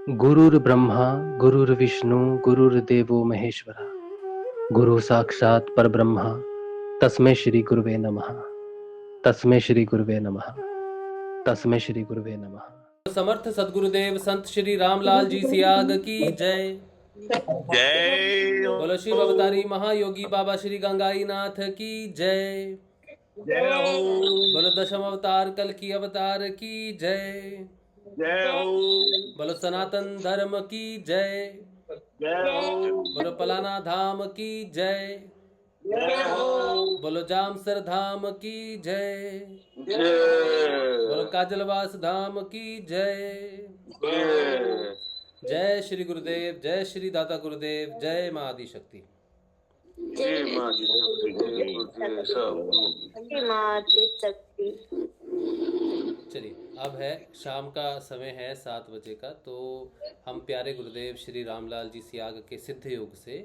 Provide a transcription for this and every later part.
गुरुर्ब्रह्मा गुरुर्विष्णु गुरुर्देवो महेश्वरा गुरु साक्षात् परब्रह्म तस्मै श्री गुरुवे नमः। तस्मै श्री गुरुवे नमः। तस्मै श्री गुरुवे नमः। समर्थ सदगुरुदेव संत श्री रामलाल जी सियाग की जय। जय हो। बोलो शिव अवतारी महायोगी बाबा श्री गंगाई नाथ की जय। जय हो। बोलो दशम अवतार कल की अवतार की जय। जय हो। बोलो सनातन धर्म की जय। जय हो। बोलो पलाना धाम की जय। जय हो। बोलो जामसर धाम की जय। बोलो जय। काजलवास धाम की जय। जय। जय श्री गुरुदेव, जय श्री दाता गुरुदेव, जय माँ आदि शक्ति। जय माँ जी शक्ति, जय गुरुदेव सब। जय माँ की शक्ति। चलिए, अब है शाम का समय है 7 बजे का। तो हम प्यारे गुरुदेव श्री रामलाल जी सियाग के सिद्ध योग से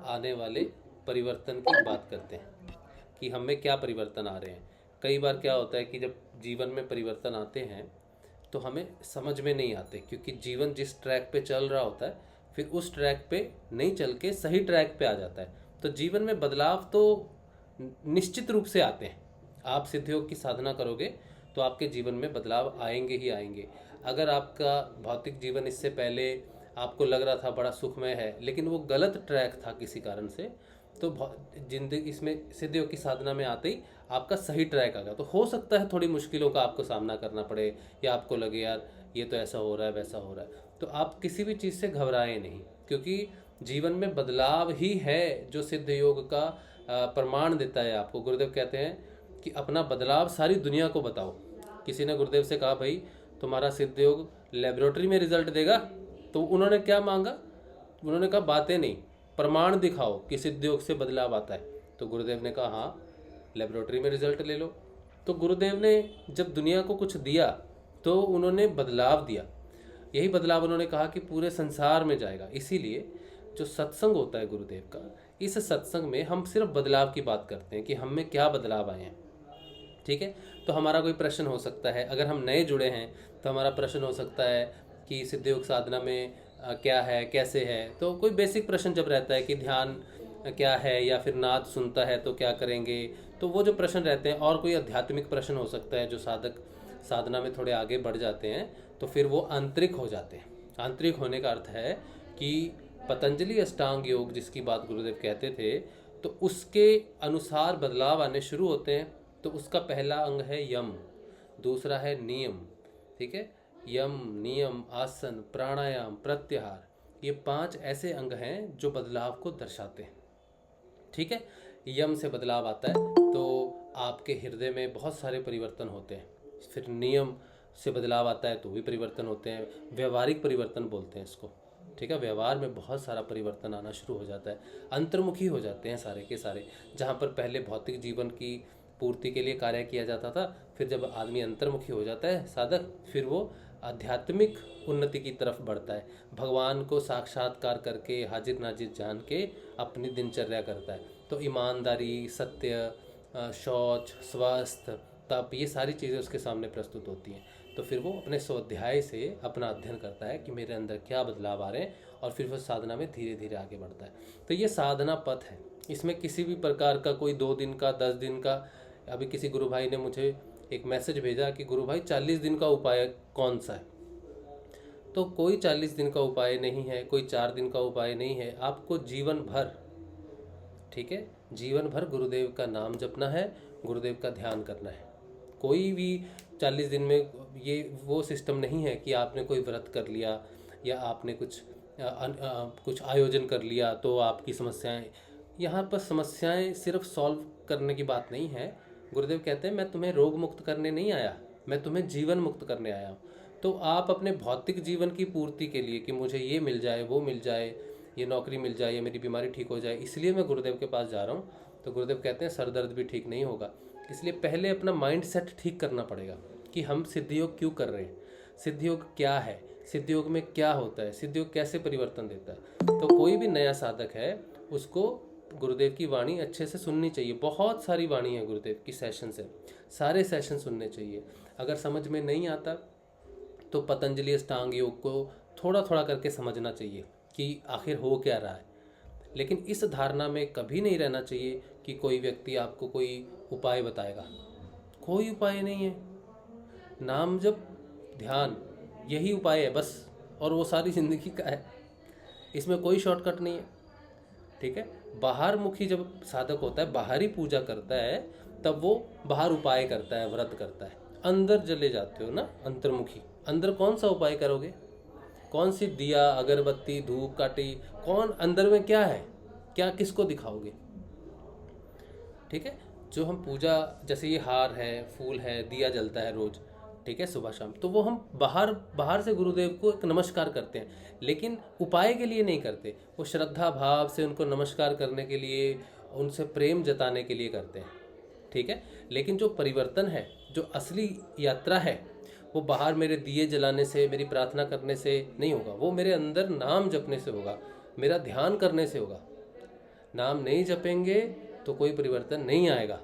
आने वाले परिवर्तन की बात करते हैं कि हम में क्या परिवर्तन आ रहे हैं। कई बार क्या होता है कि जब जीवन में परिवर्तन आते हैं तो हमें समझ में नहीं आते, क्योंकि जीवन जिस ट्रैक पे चल रहा होता है फिर उस ट्रैक पे नहीं चल के सही ट्रैक पे आ जाता है। तो जीवन में बदलाव तो निश्चित रूप से आते हैं। आप सिद्ध योग की साधना करोगे तो आपके जीवन में बदलाव आएंगे ही आएंगे। अगर आपका भौतिक जीवन इससे पहले आपको लग रहा था बड़ा सुखमय है, लेकिन वो गलत ट्रैक था किसी कारण से, तो जिंदगी इसमें सिद्ध योग की साधना में आते ही आपका सही ट्रैक आ गया। तो हो सकता है थोड़ी मुश्किलों का आपको सामना करना पड़े, या आपको लगे यार ये तो ऐसा हो रहा है वैसा हो रहा है। तो आप किसी भी चीज़ से घबराएं नहीं, क्योंकि जीवन में बदलाव ही है जो सिद्ध योग का प्रमाण देता है आपको। गुरुदेव कहते हैं कि अपना बदलाव सारी दुनिया को बताओ। किसी ने गुरुदेव से कहा भाई तुम्हारा सिद्ध योग लेबोरेटरी में रिजल्ट देगा, तो उन्होंने क्या मांगा? उन्होंने कहा बातें नहीं, प्रमाण दिखाओ कि सिद्ध योग से बदलाव आता है। तो गुरुदेव ने कहा हाँ, लेबोरेटरी में रिजल्ट ले लो। तो गुरुदेव ने जब दुनिया को कुछ दिया तो उन्होंने बदलाव दिया। यही बदलाव उन्होंने कहा कि पूरे संसार में जाएगा। इसीलिए जो सत्संग होता है गुरुदेव का, इस सत्संग में हम सिर्फ बदलाव की बात करते हैं कि हम में क्या बदलाव आए हैं। ठीक है, तो हमारा कोई प्रश्न हो सकता है, अगर हम नए जुड़े हैं तो हमारा प्रश्न हो सकता है कि सिद्ध योग साधना में क्या है, कैसे है। तो कोई बेसिक प्रश्न जब रहता है कि ध्यान क्या है, या फिर नाद सुनता है तो क्या करेंगे, तो वो जो प्रश्न रहते हैं। और कोई आध्यात्मिक प्रश्न हो सकता है, जो साधक साधना में थोड़े आगे बढ़ जाते हैं तो फिर वो आंतरिक हो जाते हैं। आंतरिक होने का अर्थ है कि पतंजलि अष्टांग योग जिसकी बात गुरुदेव कहते थे, तो उसके अनुसार बदलाव आने शुरू होते हैं। तो उसका पहला अंग है यम, दूसरा है नियम। ठीक है, यम, नियम, आसन, प्राणायाम, प्रत्याहार, ये 5 ऐसे अंग हैं जो बदलाव को दर्शाते हैं। ठीक है, यम से बदलाव आता है तो आपके हृदय में बहुत सारे परिवर्तन होते हैं। फिर नियम से बदलाव आता है तो भी परिवर्तन होते हैं, व्यवहारिक परिवर्तन बोलते हैं इसको। ठीक है, व्यवहार में बहुत सारा परिवर्तन आना शुरू हो जाता है, अंतर्मुखी हो जाते हैं सारे के सारे। जहाँ पर पहले भौतिक जीवन की पूर्ति के लिए कार्य किया जाता था, फिर जब आदमी अंतर्मुखी हो जाता है साधक, फिर वो आध्यात्मिक उन्नति की तरफ बढ़ता है। भगवान को साक्षात्कार करके हाजिर नाजिर जान के अपनी दिनचर्या करता है। तो ईमानदारी, सत्य, शौच, स्वास्थ्य, तप, ये सारी चीज़ें उसके सामने प्रस्तुत होती हैं। तो फिर वो अपने स्वाध्याय से अपना अध्ययन करता है कि मेरे अंदर क्या बदलाव आ रहे हैं, और फिर वो साधना में धीरे धीरे आगे बढ़ता है। तो ये साधना पथ है, इसमें किसी भी प्रकार का कोई 2 दिन का, 10 दिन का। अभी किसी गुरु भाई ने मुझे एक मैसेज भेजा कि गुरु भाई 40 दिन का उपाय कौन सा है। तो कोई 40 दिन का उपाय नहीं है, कोई 4 दिन का उपाय नहीं है, आपको जीवन भर, ठीक है, जीवन भर गुरुदेव का नाम जपना है, गुरुदेव का ध्यान करना है। कोई भी 40 दिन में ये वो सिस्टम नहीं है कि आपने कोई व्रत कर लिया या आपने कुछ आयोजन कर लिया तो आपकी समस्याएं। यहाँ पर समस्याएं सिर्फ सॉल्व करने की बात नहीं है। गुरुदेव कहते हैं मैं तुम्हें रोग मुक्त करने नहीं आया, मैं तुम्हें जीवन मुक्त करने आया हूँ। तो आप अपने भौतिक जीवन की पूर्ति के लिए कि मुझे ये मिल जाए, वो मिल जाए, ये नौकरी मिल जाए, ये मेरी बीमारी ठीक हो जाए, इसलिए मैं गुरुदेव के पास जा रहा हूँ। तो गुरुदेव कहते हैं सर दर्द भी ठीक नहीं होगा। इसलिए पहले अपना माइंड सेट ठीक करना पड़ेगा कि हम सिद्ध योग क्यों कर रहे हैं, सिद्ध योग क्या है, सिद्ध योग में क्या होता है, सिद्ध योग कैसे परिवर्तन देता है। तो कोई भी नया साधक है उसको गुरुदेव की वाणी अच्छे से सुननी चाहिए। बहुत सारी वाणी है गुरुदेव की, सेशन से सारे सेशन सुनने चाहिए। अगर समझ में नहीं आता तो पतंजलि अष्टांग योग को थोड़ा थोड़ा करके समझना चाहिए कि आखिर हो क्या रहा है। लेकिन इस धारणा में कभी नहीं रहना चाहिए कि कोई व्यक्ति आपको कोई उपाय बताएगा। कोई उपाय नहीं है। नाम जप, ध्यान, यही उपाय है बस, और वो सारी ज़िंदगी का है। इसमें कोई शॉर्टकट नहीं है। ठीक है। बाहर मुखी जब साधक होता है, बाहरी पूजा करता है, तब वो बाहर उपाय करता है, व्रत करता है। अंदर चले जाते हो ना, अंतर्मुखी, अंदर कौन सा उपाय करोगे? कौन सी दिया, अगरबत्ती, धूप काटी, कौन अंदर में क्या है, क्या किसको दिखाओगे? ठीक है। जो हम पूजा, जैसे ये हार है, फूल है, दिया जलता है रोज, ठीक है, सुबह शाम, तो वो हम बाहर से गुरुदेव को एक नमस्कार करते हैं, लेकिन उपाय के लिए नहीं करते। वो श्रद्धा भाव से उनको नमस्कार करने के लिए, उनसे प्रेम जताने के लिए करते हैं। ठीक है। लेकिन जो परिवर्तन है, जो असली यात्रा है, वो बाहर मेरे दिए जलाने से, मेरी प्रार्थना करने से नहीं होगा। वो मेरे अंदर नाम जपने से होगा, मेरा ध्यान करने से होगा। नाम नहीं जपेंगे तो कोई परिवर्तन नहीं आएगा।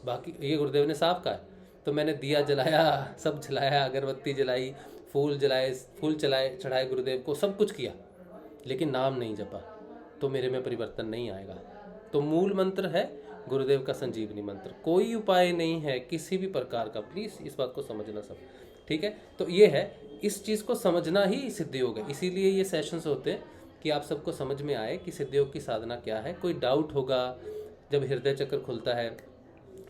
बाकी ये गुरुदेव ने साफ कहा है। तो मैंने दिया जलाया, सब जलाया, अगरबत्ती जलाई, फूल जलाए, फूल चढ़ाए गुरुदेव को, सब कुछ किया, लेकिन नाम नहीं जपा, तो मेरे में परिवर्तन नहीं आएगा। तो मूल मंत्र है गुरुदेव का संजीवनी मंत्र। कोई उपाय नहीं है किसी भी प्रकार का। प्लीज़ इस बात को समझना सब। ठीक है। तो ये है, इस चीज़ को समझना ही सिद्ध योग है। इसीलिए ये सेशंस होते हैं कि आप सबको समझ में आए कि सिद्ध योग की साधना क्या है। कोई डाउट होगा, जब हृदय चक्र खुलता है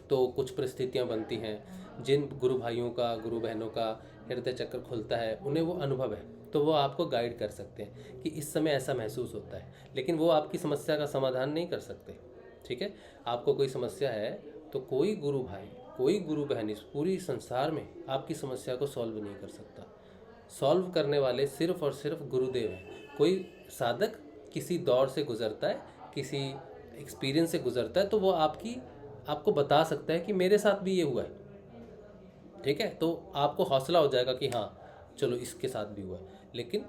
तो कुछ परिस्थितियां बनती हैं। जिन गुरु भाइयों का, गुरु बहनों का हृदय चक्र खुलता है, उन्हें वो अनुभव है, तो वो आपको गाइड कर सकते हैं कि इस समय ऐसा महसूस होता है। लेकिन वो आपकी समस्या का समाधान नहीं कर सकते। ठीक है। आपको कोई समस्या है तो कोई गुरु भाई, कोई गुरु बहन इस पूरी संसार में आपकी समस्या को सॉल्व नहीं कर सकता। सॉल्व करने वाले सिर्फ और सिर्फ गुरुदेव हैं। कोई साधक किसी दौर से गुजरता है, किसी एक्सपीरियंस से गुजरता है, तो वो आपको बता सकता है कि मेरे साथ भी ये हुआ है। ठीक है। तो आपको हौसला हो जाएगा कि हाँ चलो इसके साथ भी हुआ है, लेकिन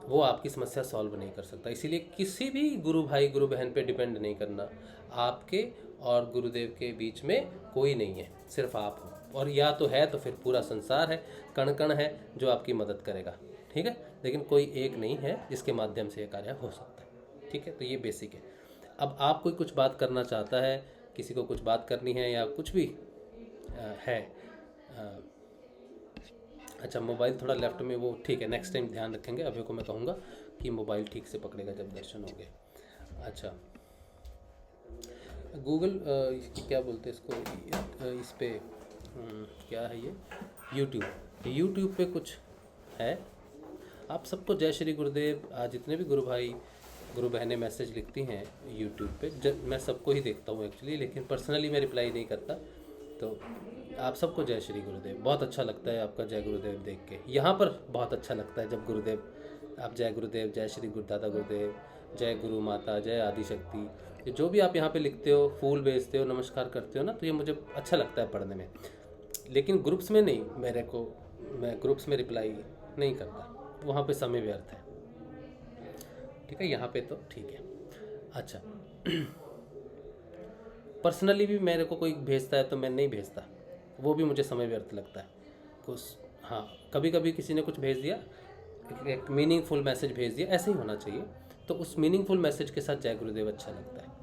वो आपकी समस्या सॉल्व नहीं कर सकता। इसीलिए किसी भी गुरु भाई, गुरु बहन पे डिपेंड नहीं करना। आपके और गुरुदेव के बीच में कोई नहीं है, सिर्फ आप हो। और या तो है तो फिर पूरा संसार है, कण कण है जो आपकी मदद करेगा। ठीक है। लेकिन कोई एक नहीं है जिसके माध्यम से ये कार्य हो सकता है। ठीक है। तो ये बेसिक है। अब आप कोई कुछ बात करना चाहता है, किसी को कुछ बात करनी है या कुछ भी है। अच्छा, मोबाइल थोड़ा लेफ्ट में, वो ठीक है, नेक्स्ट टाइम ध्यान रखेंगे। अभी को मैं कहूँगा कि मोबाइल ठीक से पकड़ेगा जब दर्शन होंगे। अच्छा, गूगल क्या बोलते हैं इसको, इस पे क्या है ये, यूट्यूब पे कुछ है। आप सबको जय श्री गुरुदेव। आज जितने भी गुरु भाई, गुरु बहनें मैसेज लिखती हैं यूट्यूब पे, मैं सबको ही देखता हूँ एक्चुअली, लेकिन पर्सनली मैं रिप्लाई नहीं करता। तो आप सबको जय श्री गुरुदेव। बहुत अच्छा लगता है आपका जय गुरुदेव देख के। यहाँ पर बहुत अच्छा लगता है जब गुरुदेव, आप जय गुरुदेव, जय श्री गुरुदाता गुरुदेव, जय गुरु माता, जय आदिशक्ति, जो भी आप यहाँ पे लिखते हो, फूल भेजते हो, नमस्कार करते हो ना, तो ये मुझे अच्छा लगता है पढ़ने में। लेकिन ग्रुप्स में नहीं, मैं ग्रुप्स में रिप्लाई नहीं करता, वहाँ पे समय व्यर्थ है। ठीक है। यहाँ पे तो ठीक है। अच्छा, पर्सनली भी मेरे को कोई भेजता है तो मैं नहीं भेजता, वो भी मुझे समय व्यर्थ लगता है कुछ। हाँ, कभी कभी किसी ने कुछ भेज दिया, एक मीनिंगफुल मैसेज भेज दिया, ऐसे ही होना चाहिए। तो उस मीनिंगफुल मैसेज के साथ जय गुरुदेव अच्छा लगता है।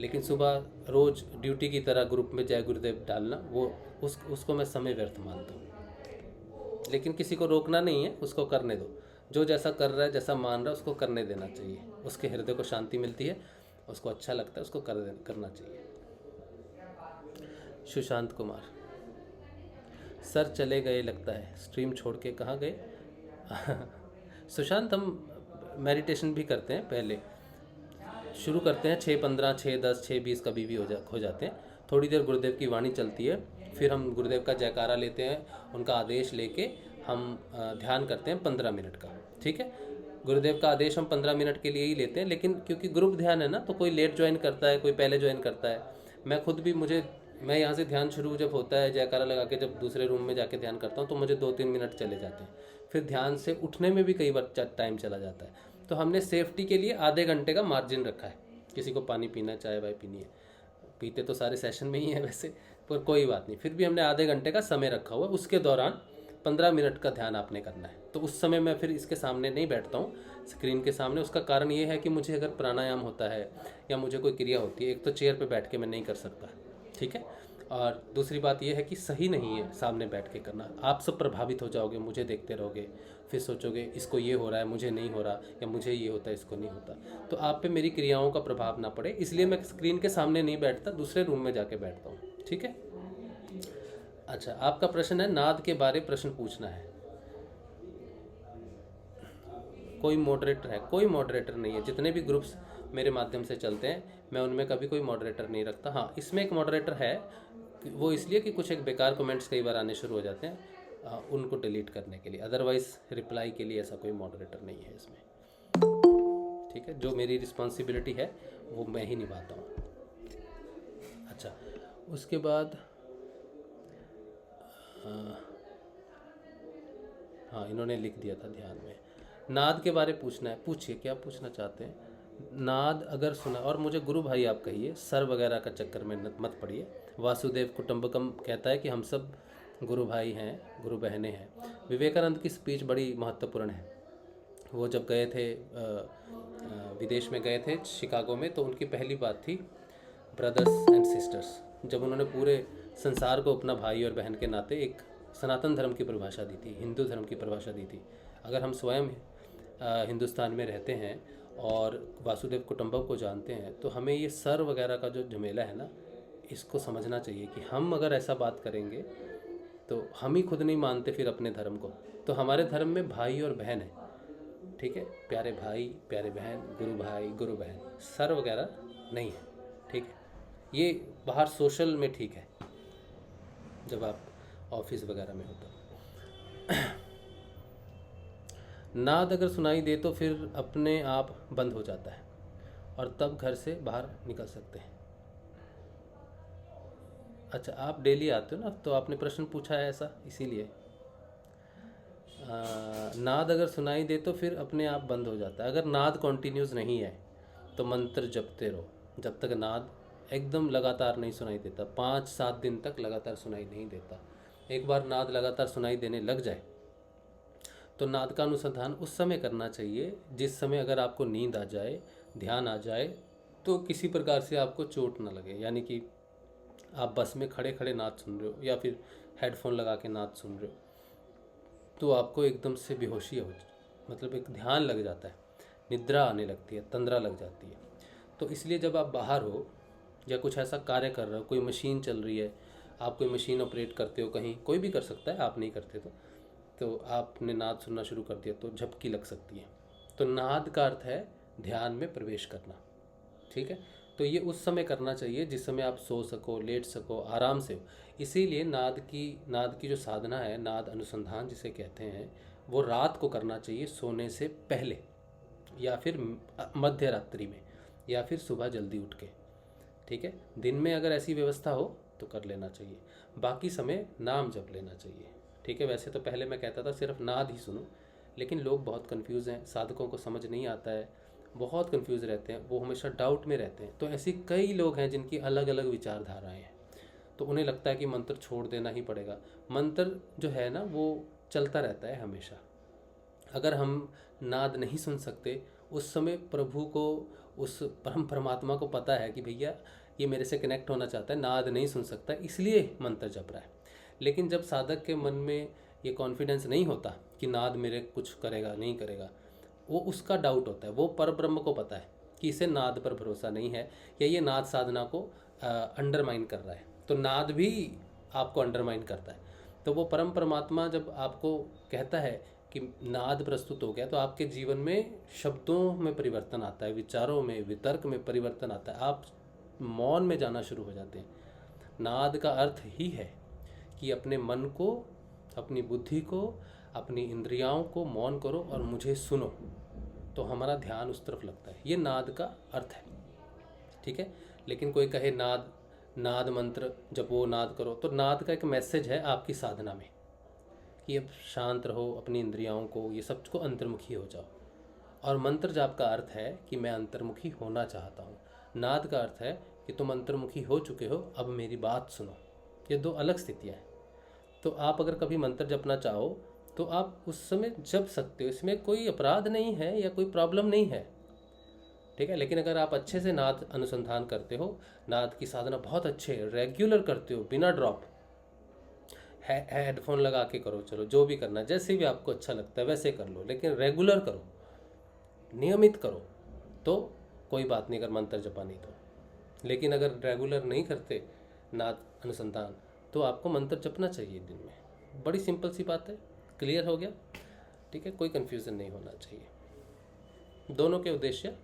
लेकिन सुबह रोज़ ड्यूटी की तरह ग्रुप में जय गुरुदेव डालना, वो उसको मैं समय व्यर्थ मानता हूँ। लेकिन किसी को रोकना नहीं है, उसको करने दो। जो जैसा कर रहा है, जैसा मान रहा है, उसको करने देना चाहिए। उसके हृदय को शांति मिलती है, उसको अच्छा लगता है, उसको करना चाहिए। सुशांत कुमार सर चले गए लगता है, स्ट्रीम छोड़ के कहाँ गए? सुशांत, हम मेडिटेशन भी करते हैं। पहले शुरू करते हैं 6:15, 6:10, 6:20 कभी भी हो जाते हैं। थोड़ी देर गुरुदेव की वाणी चलती है, फिर हम गुरुदेव का जयकारा लेते हैं, उनका आदेश लेके हम ध्यान करते हैं 15 मिनट का। ठीक है। गुरुदेव का आदेश हम 15 मिनट के लिए ही लेते हैं, लेकिन क्योंकि ग्रुप ध्यान है ना, तो कोई लेट ज्वाइन करता है, कोई पहले ज्वाइन करता है। मैं खुद भी, मैं यहाँ से ध्यान शुरू जब होता है, जयकारा लगा के जब दूसरे रूम में जाके ध्यान करता हूँ, तो मुझे 2-3 मिनट चले जाते हैं। फिर ध्यान से उठने में भी कई बार टाइम चला जाता है। तो हमने सेफ्टी के लिए आधे घंटे का मार्जिन रखा है। किसी को पानी पीना, चाय वाय पीनी है, पीते तो सारे सेशन में ही है वैसे, पर कोई बात नहीं, फिर भी हमने आधे घंटे का समय रखा हुआ है। उसके दौरान 15 मिनट का ध्यान आपने करना है। तो उस समय मैं फिर इसके सामने नहीं बैठता हूँ, स्क्रीन के सामने। उसका कारण ये है कि मुझे अगर प्राणायाम होता है या मुझे कोई क्रिया होती है, एक तो चेयर पे बैठ के मैं नहीं कर सकता, ठीक है, और दूसरी बात ये है कि सही नहीं है सामने बैठ के करना। आप सब प्रभावित हो जाओगे, मुझे देखते रहोगे, फिर सोचोगे इसको ये हो रहा है, मुझे नहीं हो रहा, या मुझे ये होता है, इसको नहीं होता। तो आप पे मेरी क्रियाओं का प्रभाव ना पड़े, इसलिए मैं स्क्रीन के सामने नहीं बैठता, दूसरे रूम में जाके बैठता हूँ, ठीक है। अच्छा, आपका प्रश्न है नाद के बारे प्रश्न पूछना है। कोई मॉडरेटर है? कोई मॉडरेटर नहीं है। जितने भी ग्रुप्स मेरे माध्यम से चलते हैं, मैं उनमें कभी कोई मॉडरेटर नहीं रखता। हाँ, इसमें एक मॉडरेटर है, वो इसलिए कि कुछ एक बेकार कमेंट्स कई बार आने शुरू हो जाते हैं, उनको डिलीट करने के लिए। अदरवाइज रिप्लाई के लिए ऐसा कोई मॉडरेटर नहीं है इसमें, ठीक है। जो मेरी रिस्पॉन्सिबिलिटी है वो मैं ही निभाता हूँ। अच्छा, उसके बाद हाँ, इन्होंने लिख दिया था ध्यान में। नाद के बारे पूछना है, पूछिए, क्या पूछना चाहते हैं। नाद अगर सुना, और मुझे गुरु भाई आप कहिए, सर वगैरह का चक्कर में मत पड़िए। वासुदेव कुटुंबकम कहता है कि हम सब गुरु भाई हैं, गुरु बहनें हैं। विवेकानंद की स्पीच बड़ी महत्वपूर्ण है। वो जब गए थे विदेश में गए थे, शिकागो में, तो उनकी पहली बात थी ब्रदर्स एंड सिस्टर्स। जब उन्होंने पूरे संसार को अपना भाई और बहन के नाते एक सनातन धर्म की परिभाषा दी थी, हिंदू धर्म की परिभाषा दी थी। अगर हम स्वयं हिंदुस्तान में रहते हैं और वासुदेव कुटुंबकम को जानते हैं, तो हमें ये सर वगैरह का जो झमेला है ना, इसको समझना चाहिए कि हम अगर ऐसा बात करेंगे तो हम ही खुद नहीं मानते फिर अपने धर्म को। तो हमारे धर्म में भाई और बहन है, ठीक है, प्यारे भाई प्यारे बहन, गुरु भाई गुरु बहन, सर वगैरह नहीं है, ठीक है। ये बाहर सोशल में ठीक है, जब आप ऑफिस वगैरह में होता। नाद अगर सुनाई दे तो फिर अपने आप बंद हो जाता है और तब घर से बाहर निकल सकते हैं। अच्छा, आप डेली आते हो ना, तो आपने प्रश्न पूछा है ऐसा, इसीलिए। नाद अगर सुनाई दे तो फिर अपने आप बंद हो जाता है। अगर नाद कॉन्टीन्यूस नहीं है तो मंत्र जपते रहो जब तक नाद एकदम लगातार नहीं सुनाई देता। 5-7 दिन तक लगातार सुनाई नहीं देता। एक बार नाद लगातार सुनाई देने लग जाए तो नाद का अनुसंधान उस समय करना चाहिए जिस समय अगर आपको नींद आ जाए, ध्यान आ जाए, तो किसी प्रकार से आपको चोट ना लगे। यानी कि आप बस में खड़े खड़े नाद सुन रहे हो या फिर हेडफोन लगा के नाद सुन रहे हो, तो आपको एकदम से बेहोशी हो, मतलब एक ध्यान लग जाता है, निद्रा आने लगती है, तंद्रा लग जाती है। तो इसलिए जब आप बाहर हो या कुछ ऐसा कार्य कर रहे हो, कोई मशीन चल रही है, आप कोई मशीन ऑपरेट करते हो, कहीं कोई भी कर सकता है, आप नहीं करते तो आपने नाद सुनना शुरू कर दिया तो झपकी लग सकती है। तो नाद का अर्थ है ध्यान में प्रवेश करना, ठीक है। तो ये उस समय करना चाहिए जिस समय आप सो सको, लेट सको, आराम से हो। इसीलिए नाद की जो साधना है, नाद अनुसंधान जिसे कहते हैं, वो रात को करना चाहिए सोने से पहले, या फिर मध्य रात्रि में, या फिर सुबह जल्दी उठ के, ठीक है। दिन में अगर ऐसी व्यवस्था हो तो कर लेना चाहिए, बाकी समय नाम जप लेना चाहिए, ठीक है। वैसे तो पहले मैं कहता था सिर्फ नाद ही सुनो, लेकिन लोग बहुत कंफ्यूज हैं, साधकों को समझ नहीं आता है, बहुत कंफ्यूज रहते हैं, वो हमेशा डाउट में रहते हैं। तो ऐसी कई लोग हैं जिनकी अलग अलग विचारधाराएं हैं, तो उन्हें लगता है कि मंत्र छोड़ देना ही पड़ेगा। मंत्र जो है ना, वो चलता रहता है हमेशा। अगर हम नाद नहीं सुन सकते, उस समय प्रभु को, उस परम परमात्मा को पता है कि भैया ये मेरे से कनेक्ट होना चाहता है, नाद नहीं सुन सकता, इसलिए मंत्र जप रहा है। लेकिन जब साधक के मन में ये कॉन्फिडेंस नहीं होता कि नाद मेरे कुछ करेगा नहीं करेगा, वो उसका डाउट होता है, वो परब्रह्म को पता है कि इसे नाद पर भरोसा नहीं है, या ये नाद साधना को अंडरमाइन कर रहा है, तो नाद भी आपको अंडरमाइन करता है। तो वो परम परमात्मा जब आपको कहता है कि नाद प्रस्तुत हो गया, तो आपके जीवन में शब्दों में परिवर्तन आता है, विचारों में, वितर्क में परिवर्तन आता है, आप मौन में जाना शुरू हो जाते हैं। नाद का अर्थ ही है कि अपने मन को, अपनी बुद्धि को, अपनी इंद्रियाओं को मौन करो और मुझे सुनो, तो हमारा ध्यान उस तरफ लगता है। ये नाद का अर्थ है, ठीक है। लेकिन कोई कहे नाद मंत्र जपो, नाद करो, तो नाद का एक मैसेज है आपकी साधना में कि अब शांत रहो, अपनी इंद्रियाओं को, ये सब को अंतर्मुखी हो जाओ। और मंत्र जाप का अर्थ है कि मैं अंतर्मुखी होना चाहता हूँ। नाद का अर्थ है कि तुम अंतर्मुखी हो चुके हो, अब मेरी बात सुनो। ये दो अलग स्थितियाँ हैं। तो आप अगर कभी मंत्र जपना चाहो तो आप उस समय जप सकते हो, इसमें कोई अपराध नहीं है या कोई प्रॉब्लम नहीं है, ठीक है। लेकिन अगर आप अच्छे से नाद अनुसंधान करते हो, नाद की साधना बहुत अच्छे रेगुलर करते हो, बिना ड्रॉप, हेडफोन लगा के करो, चलो जो भी करना, जैसे भी आपको अच्छा लगता है वैसे कर लो, लेकिन रेगुलर करो, नियमित करो, तो कोई बात नहीं अगर मंत्र जपा नहीं तो। लेकिन अगर रेगुलर नहीं करते नाद अनुसंधान तो आपको मंत्र जपना चाहिए दिन में। बड़ी सिंपल सी बात है, क्लियर हो गया, ठीक है, कोई कन्फ्यूज़न नहीं होना चाहिए। दोनों के उद्देश्य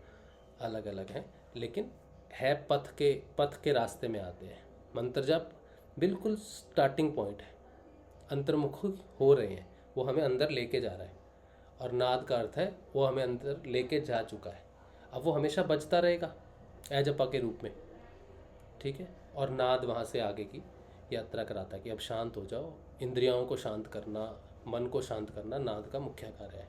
अलग अलग हैं, लेकिन है पथ के रास्ते में आते हैं। मंत्र जप बिल्कुल स्टार्टिंग पॉइंट है, अंतर्मुख हो रहे हैं, वो हमें अंदर लेके जा रहा है, और नाद का अर्थ है वो हमें अंदर लेके जा चुका है, अब वो हमेशा बजता रहेगा एजपा के रूप में, ठीक है। और नाद वहाँ से आगे की यात्रा कराता है कि अब शांत हो जाओ, इंद्रियों को शांत करना, मन को शांत करना नाद का मुख्य कार्य है।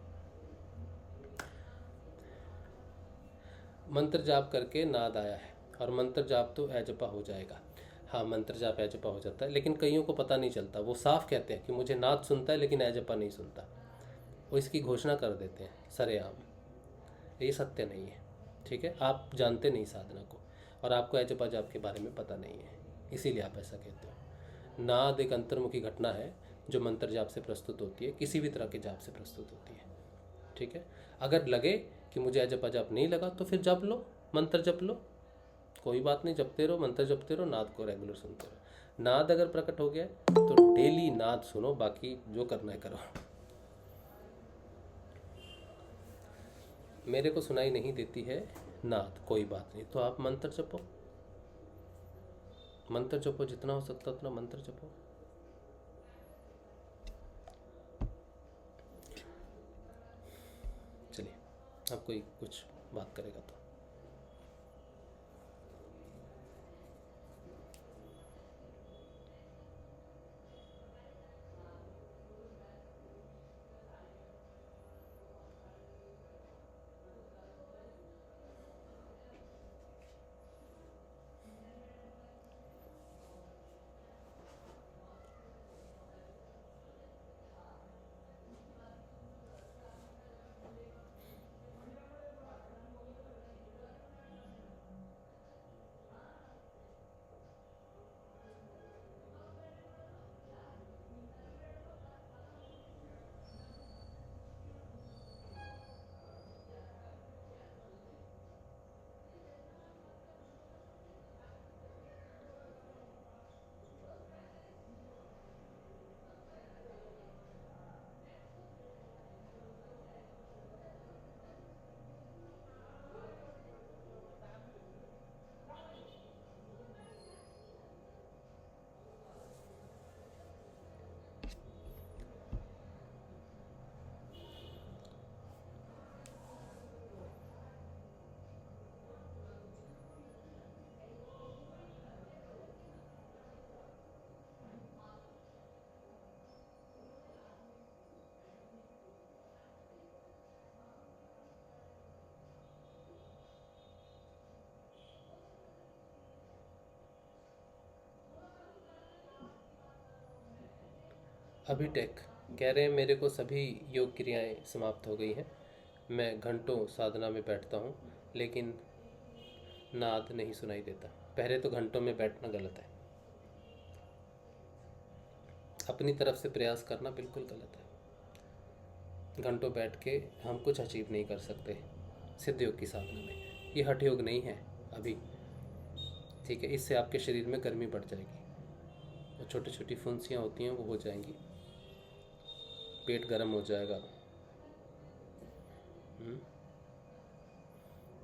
मंत्र जाप करके नाद आया है, और मंत्र जाप तो एजपा हो जाएगा। हाँ, मंत्र जाप एजपा हो जाता है, लेकिन कईयों को पता नहीं चलता, वो साफ कहते हैं कि मुझे नाद सुनता है लेकिन एजपा नहीं सुनता, वो इसकी घोषणा कर देते हैं सरेआम। ये सत्य नहीं है, ठीक है। आप जानते नहीं साधना को, और आपको एजपा जाप के बारे में पता नहीं है, इसीलिए आप ऐसा कहते हो। नाद एक अंतर्मुखी घटना है जो मंत्र जाप से प्रस्तुत होती है, किसी भी तरह के जाप से प्रस्तुत होती है, ठीक है। अगर लगे कि मुझे एजपा जाप नहीं लगा तो फिर जप लो, मंत्र जप लो, कोई बात नहीं, जपते रहो, मंत्र जपते रहो, नाद को रेगुलर सुनते रहो। नाद अगर प्रकट हो गया तो डेली नाद सुनो, बाकी जो करना है करो। मेरे को सुनाई नहीं देती है नाद, कोई बात नहीं, तो आप मंत्र जपो, मंत्र जपो, जितना हो सकता उतना मंत्र जपो। चलिए, अब कोई कुछ बात करेगा तो। अभी टेक कह रहे हैं मेरे को सभी योग क्रियाएं समाप्त हो गई हैं, मैं घंटों साधना में बैठता हूँ लेकिन नाद नहीं सुनाई देता। पहले तो घंटों में बैठना गलत है, अपनी तरफ से प्रयास करना बिल्कुल गलत है। घंटों बैठ के हम कुछ अचीव नहीं कर सकते सिद्ध योग की साधना में, ये हठ योग नहीं है अभी, ठीक है। इससे आपके शरीर में गर्मी बढ़ जाएगी, और छोटी छोटी फुंसियाँ होती हैं वो हो जाएंगी, पेट गर्म हो जाएगा।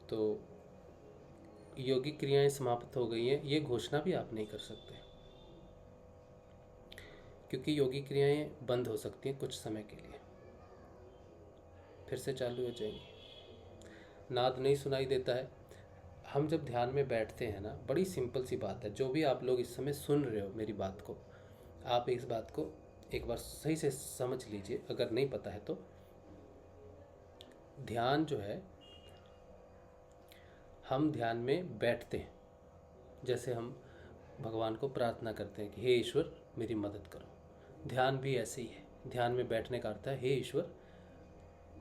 तो योगिक क्रियाएं समाप्त हो गई हैं, ये घोषणा भी आप नहीं कर सकते, क्योंकि योगिक क्रियाएं बंद हो सकती हैं कुछ समय के लिए, फिर से चालू हो जाएंगी। नाद नहीं सुनाई देता है। हम जब ध्यान में बैठते हैं ना, बड़ी सिंपल सी बात है, जो भी आप लोग इस समय सुन रहे हो मेरी बात को, आप इस बात को एक बार सही से समझ लीजिए, अगर नहीं पता है तो। ध्यान जो है, हम ध्यान में बैठते हैं, जैसे हम भगवान को प्रार्थना करते हैं कि हे ईश्वर मेरी मदद करो, ध्यान भी ऐसे ही है। ध्यान में बैठने का अर्थ है हे ईश्वर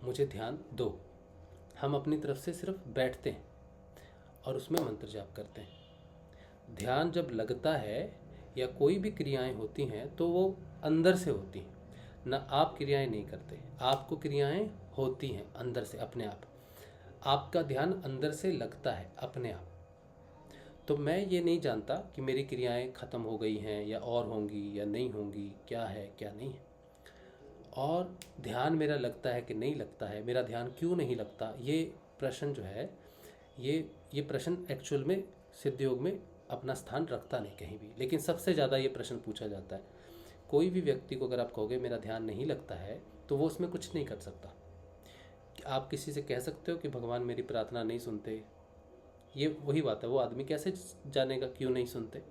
मुझे ध्यान दो। हम अपनी तरफ से सिर्फ बैठते हैं और उसमें मंत्र जाप करते हैं। ध्यान जब लगता है या कोई भी क्रियाएं होती हैं तो वो अंदर से होती हैं, ना आप क्रियाएं नहीं करते, आपको क्रियाएं होती हैं अंदर से अपने आप। आपका ध्यान अंदर से लगता है अपने आप। तो मैं ये नहीं जानता कि मेरी क्रियाएं ख़त्म हो गई हैं या और होंगी या नहीं होंगी, क्या है क्या नहीं है। और ध्यान मेरा लगता है कि नहीं लगता है, मेरा ध्यान क्यों नहीं लगता, ये प्रश्न जो है ये प्रश्न एक्चुअल में सिद्ध योग में अपना स्थान रखता नहीं कहीं भी। लेकिन सबसे ज़्यादा ये प्रश्न पूछा जाता है। कोई भी व्यक्ति को अगर आप कहोगे मेरा ध्यान नहीं लगता है तो वो उसमें कुछ नहीं कर सकता। आप किसी से कह सकते हो कि भगवान मेरी प्रार्थना नहीं सुनते, ये वही बात है। वो आदमी कैसे जानेगा क्यों नहीं सुनते,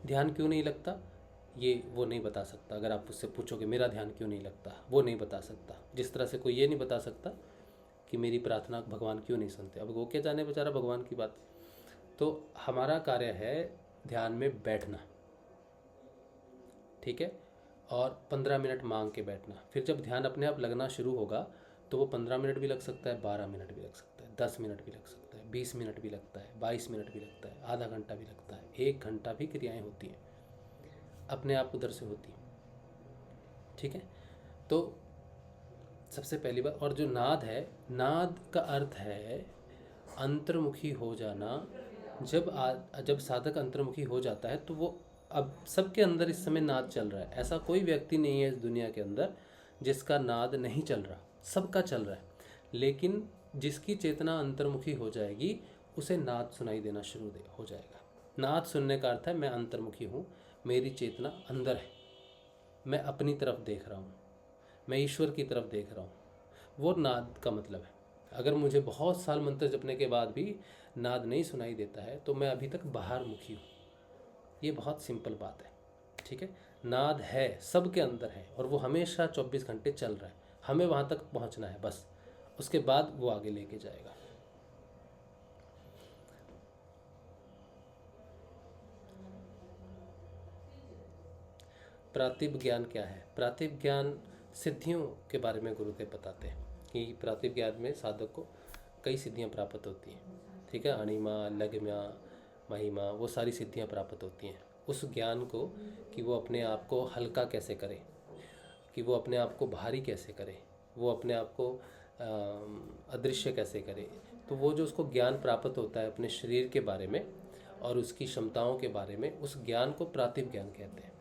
ध्यान क्यों नहीं लगता, ये वो नहीं बता सकता। अगर आप उससे पूछोगे मेरा ध्यान क्यों नहीं लगता, वो नहीं बता सकता। जिस तरह से कोई ये नहीं बता सकता कि मेरी प्रार्थना भगवान क्यों नहीं सुनते। अब वो क्या जाने बेचारा भगवान की बात। तो हमारा कार्य है ध्यान में बैठना, ठीक है, और 15 मिनट मांग के बैठना। फिर जब ध्यान अपने आप लगना शुरू होगा तो वो 15 मिनट भी लग सकता है, 12 मिनट भी लग सकता है, 10 मिनट भी लग सकता है, 20 मिनट भी लगता है, 22 मिनट भी लगता है, आधा घंटा भी लगता है, 1 घंटा भी क्रियाएं होती हैं, अपने आप उधर से होती हैं, ठीक है। तो सबसे पहली बात, और जो नाद है, नाद का अर्थ है अंतर्मुखी हो जाना। जब साधक अंतर्मुखी हो जाता है तो वो, अब सबके अंदर इस समय नाद चल रहा है। ऐसा कोई व्यक्ति नहीं है इस दुनिया के अंदर जिसका नाद नहीं चल रहा, सबका चल रहा है। लेकिन जिसकी चेतना अंतर्मुखी हो जाएगी उसे नाद सुनाई देना शुरू हो जाएगा। नाद सुनने का अर्थ है मैं अंतर्मुखी हूँ, मेरी चेतना अंदर है, मैं अपनी तरफ देख रहा हूँ, मैं ईश्वर की तरफ देख रहा हूँ, वो नाद का मतलब है। अगर मुझे बहुत साल मंत्र जपने के बाद भी नाद नहीं सुनाई देता है तो मैं अभी तक बाहर मुखी हूँ। ये बहुत सिंपल बात है, ठीक है। नाद है, सबके अंदर है, और वो हमेशा 24 घंटे चल रहा है। हमें वहाँ तक पहुँचना है बस, उसके बाद वो आगे लेके जाएगा। प्रातिभ ज्ञान क्या है? प्रातिभ ज्ञान सिद्धियों के बारे में गुरुदेव बताते हैं कि प्रातिभ ज्ञान में साधक को कई सिद्धियां प्राप्त होती हैं, ठीक है। अणिमा, लघिमा, महिमा, वो सारी सिद्धियां प्राप्त होती हैं उस ज्ञान को, कि वो अपने आप को हल्का कैसे करे, कि वो अपने आप को भारी कैसे करे, वो अपने आप को अदृश्य कैसे करे। तो वो जो उसको ज्ञान प्राप्त होता है अपने शरीर के बारे में और उसकी क्षमताओं के बारे में, उस ज्ञान को प्रातिभ ज्ञान कहते हैं।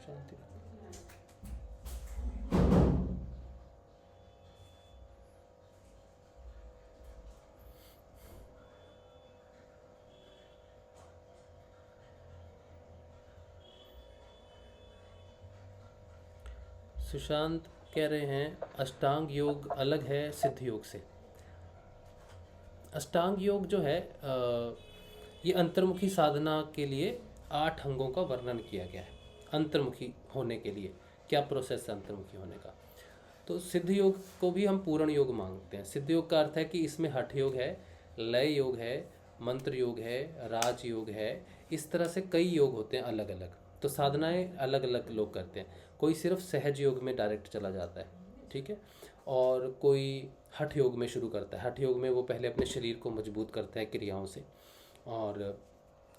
शांति। सुशांत कह रहे हैं अष्टांग योग अलग है सिद्ध योग से। अष्टांग योग जो है ये अंतर्मुखी साधना के लिए 8 अंगों का वर्णन किया गया है। अंतर्मुखी होने के लिए क्या प्रोसेस है अंतर्मुखी होने का। तो सिद्ध योग को भी हम पूर्ण योग मांगते हैं। सिद्ध योग का अर्थ है कि इसमें हठ योग है, लय योग है, मंत्र योग है, राज योग है, इस तरह से कई योग होते हैं अलग अलग। तो साधनाएं अलग अलग लोग करते हैं। कोई सिर्फ सहज योग में डायरेक्ट चला जाता है, ठीक है, और कोई हठ योग में शुरू करता है। हठ योग में वो पहले अपने शरीर को मजबूत करता है क्रियाओं से, और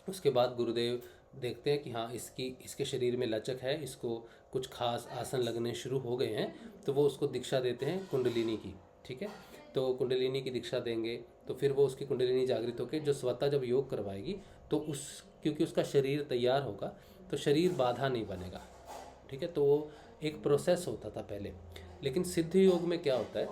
उसके बाद गुरुदेव देखते हैं कि हाँ इसके शरीर में लचक है, इसको कुछ खास आसन लगने शुरू हो गए हैं, तो वो उसको दीक्षा देते हैं कुंडलिनी की, ठीक है। तो कुंडलिनी की दीक्षा देंगे तो फिर वो उसकी कुंडलिनी जागृत होकर जो स्वतः जब योग करवाएगी तो क्योंकि उसका शरीर तैयार होगा तो शरीर बाधा नहीं बनेगा, ठीक है। तो वो एक प्रोसेस होता था पहले। लेकिन सिद्ध योग में क्या होता है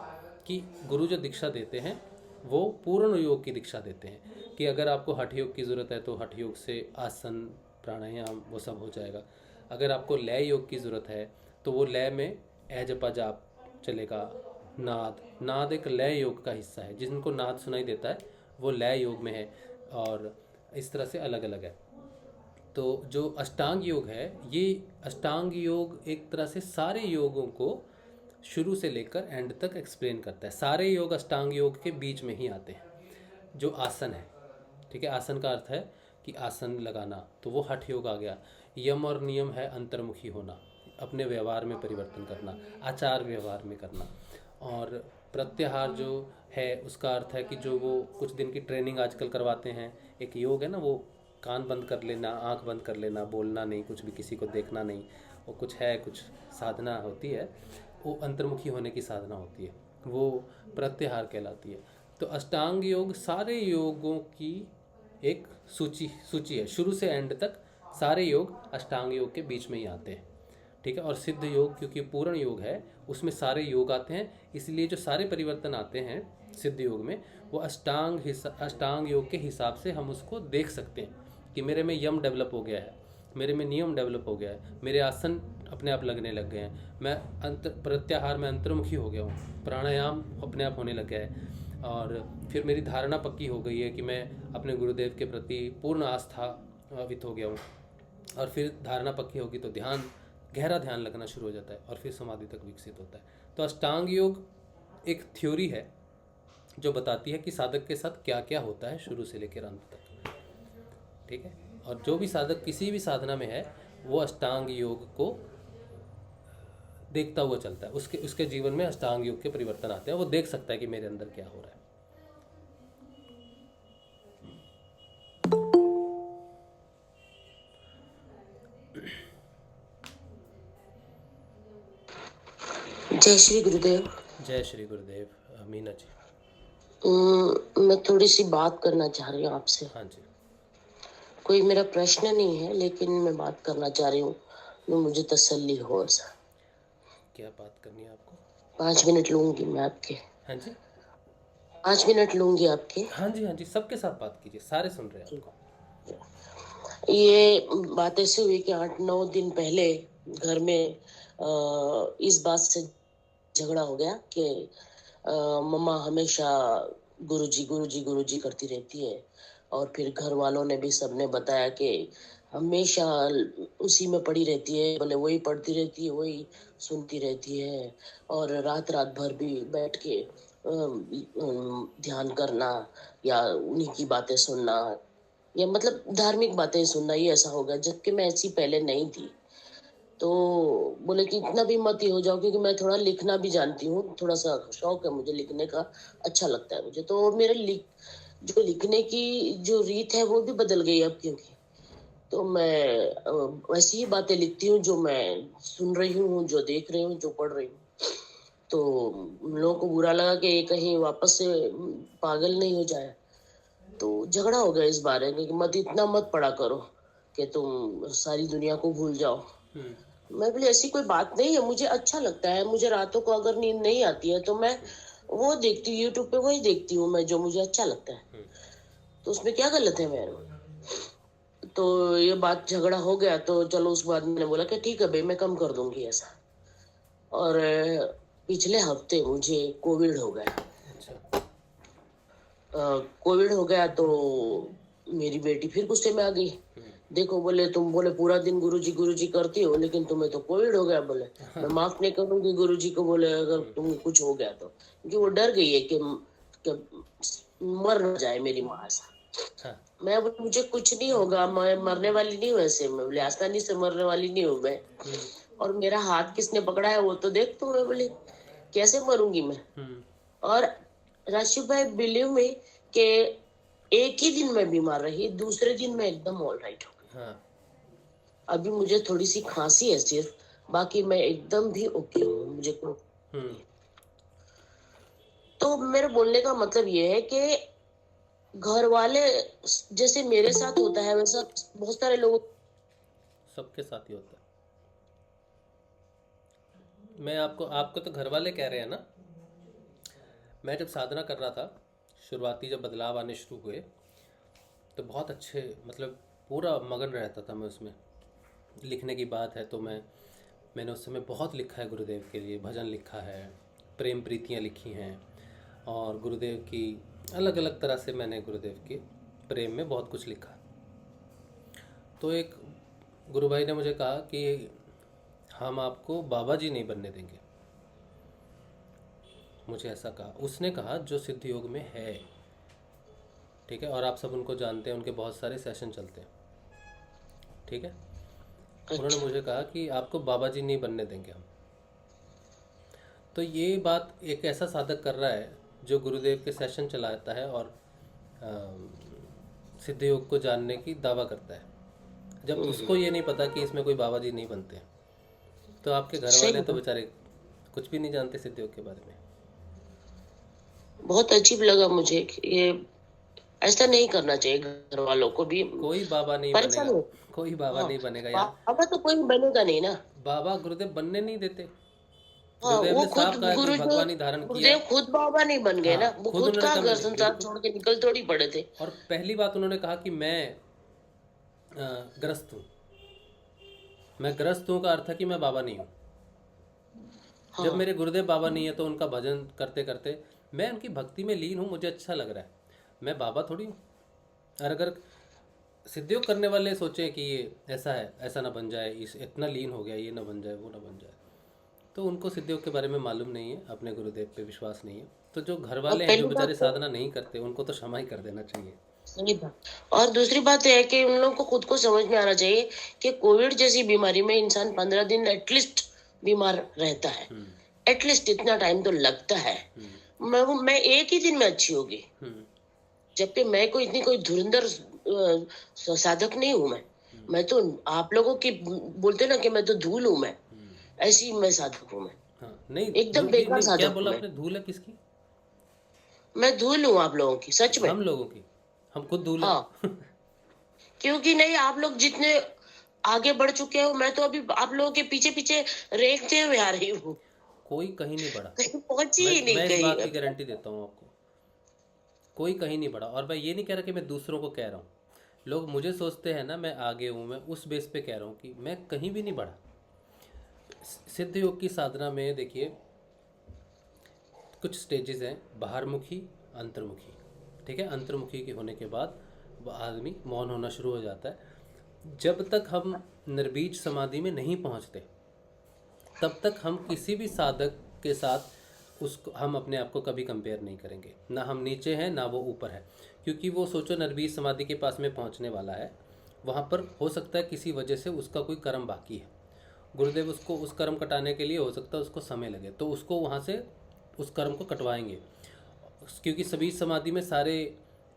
कि गुरु जो दीक्षा देते हैं वो पूर्ण योग की दीक्षा देते हैं कि अगर आपको हठ योग की ज़रूरत है तो हठ योग से आसन प्राणायाम वो सब हो जाएगा। अगर आपको लय योग की ज़रूरत है तो वो लय में जपा जाप चलेगा। नाद एक लय योग का हिस्सा है, जिनको नाद सुनाई देता है वो लय योग में है, और इस तरह से अलग अलग है। तो जो अष्टांग योग है, ये अष्टांग योग एक तरह से सारे योगों को शुरू से लेकर एंड तक एक्सप्लेन करता है। सारे योग अष्टांग योग के बीच में ही आते हैं। जो आसन है, ठीक है, आसन का अर्थ है कि आसन लगाना, तो वो हठ योग आ गया। यम और नियम है अंतर्मुखी होना, अपने व्यवहार में परिवर्तन करना, आचार व्यवहार में करना। और प्रत्याहार जो है उसका अर्थ है कि जो वो कुछ दिन की ट्रेनिंग आजकल करवाते हैं, एक योग है ना, वो कान बंद कर लेना, आंख बंद कर लेना, बोलना नहीं, कुछ भी किसी को देखना नहीं, वो कुछ है, कुछ साधना होती है, वो अंतर्मुखी होने की साधना होती है, वो प्रत्याहार कहलाती है। तो अष्टांग योग सारे योगों की एक सूची है, शुरू से एंड तक सारे योग अष्टांग योग के बीच में ही आते हैं, ठीक है। और सिद्ध योग क्योंकि पूर्ण योग है उसमें सारे योग आते हैं, इसलिए जो सारे परिवर्तन आते हैं सिद्ध योग में वो अष्टांग योग के हिसाब से हम उसको देख सकते हैं कि मेरे में यम डेवलप हो गया है, मेरे में नियम डेवलप हो गया है, मेरे आसन अपने आप लगने लग गए हैं, मैं प्रत्याहार में अंतर्मुखी हो गया हूँ, प्राणायाम अपने आप होने लग गया है, और फिर मेरी धारणा पक्की हो गई है कि मैं अपने गुरुदेव के प्रति पूर्ण आस्थावित हो गया हूँ। और फिर धारणा पक्की होगी तो गहरा ध्यान लगना शुरू हो जाता है और फिर समाधि तक विकसित होता है। तो अष्टांग योग एक थ्योरी है जो बताती है कि साधक के साथ क्या क्या होता है शुरू से लेकर अंत तक, ठीक है। और जो भी साधक किसी भी साधना में है वो अष्टांग योग को देखता हुआ चलता है, उसके जीवन में अष्टांग योग के परिवर्तन आते हैं, वो देख सकता है कि मेरे अंदर क्या हो रहा है। जय श्री गुरुदेव। जय श्री गुरुदेव। मीना जी, मैं थोड़ी सी बात करना चाह रही हूँ आपसे। हाँ जी। कोई मेरा प्रश्न नहीं है, लेकिन मैं बात करना चाह रही हूँ, तो मुझे तसल्ली हो ऐसा। क्या बात करनी है आपको? 5 मिनट लूंगी मैं आपके। हाँ जी, 5 मिनट लूंगी आपके। हाँ जी, हाँ जी, सबके साथ बात कीजिए, सारे सुन रहे हैं आपको। ये बात ऐसे हुई कि 8-9 दिन पहले घर में इस बात से झगड़ा हो गया कि मम्मा हमेशा गुरुजी गुरुजी गुरुजी करती रहती है, और फिर घर वालों ने भी सबने बताया कि हमेशा उसी में पड़ी रहती है, बोले वही पढ़ती रहती है, वही सुनती रहती है, और रात रात भर भी बैठ के ध्यान करना या उन्हीं की बातें सुनना, या मतलब धार्मिक बातें सुनना, ये ऐसा होगा। जबकि मैं ऐसी पहले नहीं थी। तो बोले कि इतना भी मत ही हो जाओ, क्योंकि मैं थोड़ा लिखना भी जानती हूँ, थोड़ा सा शौक है मुझे लिखने का, अच्छा लगता है मुझे। तो मेरे जो लिखने की जो रीत है वो भी बदल गई अब, क्योंकि तो मैं वैसी ही बातें लिखती हूँ जो मैं सुन रही हूँ, जो देख रही हूँ, जो पढ़ रही हूँ। तो उन लोगों को बुरा लगा कि ये कहीं वापस से पागल नहीं हो जाए, तो झगड़ा हो गया इस बारे में कि मत इतना मत पढ़ा करो कि तुम सारी दुनिया को भूल जाओ। मैं बोली ऐसी कोई बात नहीं है, मुझे अच्छा लगता है, मुझे रातों को अगर नींद नहीं आती है तो मैं वो देखती हूँ, यूट्यूब पे वही देखती हूँ मैं जो मुझे अच्छा लगता है, तो उसमें क्या गलत है मेरे। तो ये बात झगड़ा हो गया, तो चलो उसके बाद मैंने बोला कि ठीक है भाई, मैं कम कर दूंगी ऐसा। और पिछले हफ्ते मुझे कोविड हो गया। कोविड हो गया तो मेरी बेटी फिर गुस्से में आ गई। देखो बोले, तुम बोले पूरा दिन गुरुजी करती हो, लेकिन तुम्हें तो कोविड हो गया। बोले मैं माफ नहीं करूंगी गुरुजी को, बोले अगर तुम्हें कुछ हो गया तो, क्योंकि वो डर गई है कि मर न जाए मेरी माँ ऐसा। मैं बोले मुझे कुछ नहीं होगा, मैं मरने वाली नहीं हूँ ऐसे। मैं बोले आसानी से मरने वाली नहीं हूँ मैं, और मेरा हाथ किसने पकड़ा है वो तो देख। तो मैं बोले कैसे मरूंगी मैं। और राशिव भाई बिलीव में कि एक ही दिन में बीमार रही, दूसरे दिन में एकदम ऑल राइट हो गई। हाँ। अभी मुझे थोड़ी सी खांसी है सिर्फ, बाकी मैं एकदम भी ओके हूँ, मुझे कोई तो मेरे बोलने का मतलब ये है कि घर वाले जैसे मेरे साथ होता है वैसा बहुत सारे लोगों सबके साथ ही होता है। मैं आपको तो घर वाले कह रहे हैं ना। मैं जब साधना कर रहा था, शुरुआती जब बदलाव आने शुरू हुए, तो बहुत अच्छे, मतलब पूरा मगन रहता था मैं उसमें। लिखने की बात है तो मैंने उस समय बहुत लिखा है गुरुदेव के लिए, भजन लिखा है, प्रेम प्रीतियाँ लिखी हैं, और गुरुदेव की अलग अलग तरह से मैंने गुरुदेव के प्रेम में बहुत कुछ लिखा। तो एक गुरु भाई ने मुझे कहा कि हम आपको बाबा जी नहीं बनने देंगे। मुझे ऐसा कहा। उसने कहा जो सिद्ध योग में है, ठीक है, और आप सब उनको जानते हैं, उनके बहुत सारे सेशन चलते हैं, ठीक है। उन्होंने अच्छा मुझे कहा कि आपको बाबा जी नहीं बनने देंगे हम। तो ये बात एक ऐसा साधक कर रहा है जो गुरुदेव के सेशन चलाता है और सिद्ध योग को जानने की दावा करता है, जब उसको ये नहीं पता कि इसमें कोई बाबा जी नहीं बनते हैं। तो आपके घर सही वाले तो है। बेचारे कुछ भी नहीं जानते सिद्ध योग के बारे में। बहुत अजीब लगा मुझे कि ये ऐसा नहीं करना चाहिए, घर वालों को भी कोई बाबा नहीं परेशान बनेगा, हो। कोई बाबा हाँ, नहीं बनेगा यार। बाबा तो कोई बनेगा नहीं ना। बाबा गुरुदेव बनने नहीं देते। हाँ, गुरुदेव वो ने खुद साफ कहा है कोई गुरु जो भगवान ही धारण किया। गुरुदेव खुद बाबा नहीं बन गए ना, हाँ, वो खुद खुद उन्होंने का कहा घर मैं संसार बिल्कुल। छोड़ के निकल थोड़ी पड़े थे। और पहली बात उन्होंने कहा कि मैं ग्रस्त हूँ। मैं ग्रस्त हूँ का अर्थ है कि मैं बाबा नहीं हूँ। जब हाँ, मेरे गुरुदेव बाबा नहीं है तो उनका भजन करते करते मैं उनकी भक्ति में लीन हूँ, मुझे अच्छा लग रहा है, मैं बाबा थोड़ी हूँ। और अगर सिद्धियोग करने वाले सोचें कि ये ऐसा है, ऐसा ना बन जाए, इस इतना लीन हो गया, ये ना बन जाए, वो ना बन जाए, तो उनको सिद्धियोग के बारे में मालूम नहीं है, अपने गुरुदेव पे विश्वास नहीं है। तो जो घर और वाले हैं जो पहली बेचारे बात तो साधना नहीं करते, उनको तो क्षमा ही कर देना चाहिए। सही बात। और दूसरी बात यह है कि उन लोगों को खुद को समझ में आना चाहिए कि कोविड जैसी बीमारी में इंसान 15 दिन एटलीस्ट बीमार रहता है। एटलीस्ट इतना टाइम तो लगता है। मैं एक ही दिन में अच्छी होगी, जबकि मैं कोई इतनी कोई धुरंधर साधक नहीं हूं। मैं तो आप लोगों की बोलते ना कि मैं तो धूल हूं। मैं ऐसी मैं साधक हूं। मैं हाँ, नहीं एकदम धूल की बेकार नहीं, क्या साधक हूं। बोला आपने? धूल है किसकी? मैं धूल हूँ आप लोगों की, सच में। हम लोगों की। हम खुद धूल है। हाँ, क्योंकि नहीं, आप लोग जितने आगे बढ़ चुके हो, मैं तो अभी आप लोगों के पीछे पीछे रेंगते हुए आ रही हूँ। कोई कहीं नहीं बढ़ा। कहीं पहुंची मैं ही नहीं मैं इस बात की कहीं। गारंटी देता हूँ आपको, कोई कहीं नहीं बढ़ा। और मैं ये नहीं कह रहा कि मैं दूसरों को कह रहा हूँ। लोग मुझे सोचते हैं ना मैं आगे हूँ, मैं उस बेस पे कह रहा हूँ कि मैं कहीं भी नहीं बढ़ा। सिद्ध योग की साधना में देखिए कुछ स्टेजेस हैं, बाहरमुखी, अंतर्मुखी, ठीक है। अंतर्मुखी के होने के बाद वह आदमी मौन होना शुरू हो जाता है। जब तक हम निर्बीज समाधि में नहीं पहुंचते तब तक हम किसी भी साधक के साथ उसको हम अपने आप को कभी कंपेयर नहीं करेंगे। ना हम नीचे हैं ना वो ऊपर है, क्योंकि वो सोचो निर्बीज समाधि के पास में पहुंचने वाला है, वहाँ पर हो सकता है किसी वजह से उसका कोई कर्म बाकी है। गुरुदेव उसको उस कर्म कटाने के लिए हो सकता है उसको समय लगे, तो उसको वहाँ से उस कर्म को कटवाएंगे, क्योंकि सभी समाधि में सारे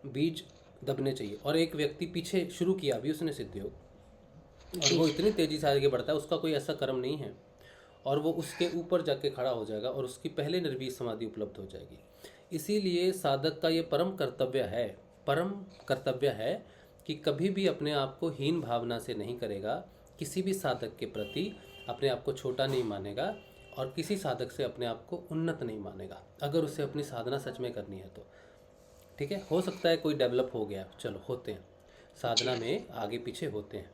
बीज दबने चाहिए। और एक व्यक्ति पीछे शुरू किया अभी उसने सिद्ध योग, और जी, वो इतनी तेज़ी से आगे बढ़ता है, उसका कोई ऐसा कर्म नहीं है, और वो उसके ऊपर जाके खड़ा हो जाएगा और उसकी पहले निर्वीज समाधि उपलब्ध हो जाएगी। इसीलिए साधक का ये परम कर्तव्य है कि कभी भी अपने आप को हीन भावना से नहीं करेगा, किसी भी साधक के प्रति अपने आप को छोटा नहीं मानेगा, और किसी साधक से अपने आप को उन्नत नहीं मानेगा, अगर उसे अपनी साधना सच में करनी है तो। ठीक है, हो सकता है कोई डेवलप हो गया, चलो होते हैं, साधना में आगे पीछे होते हैं,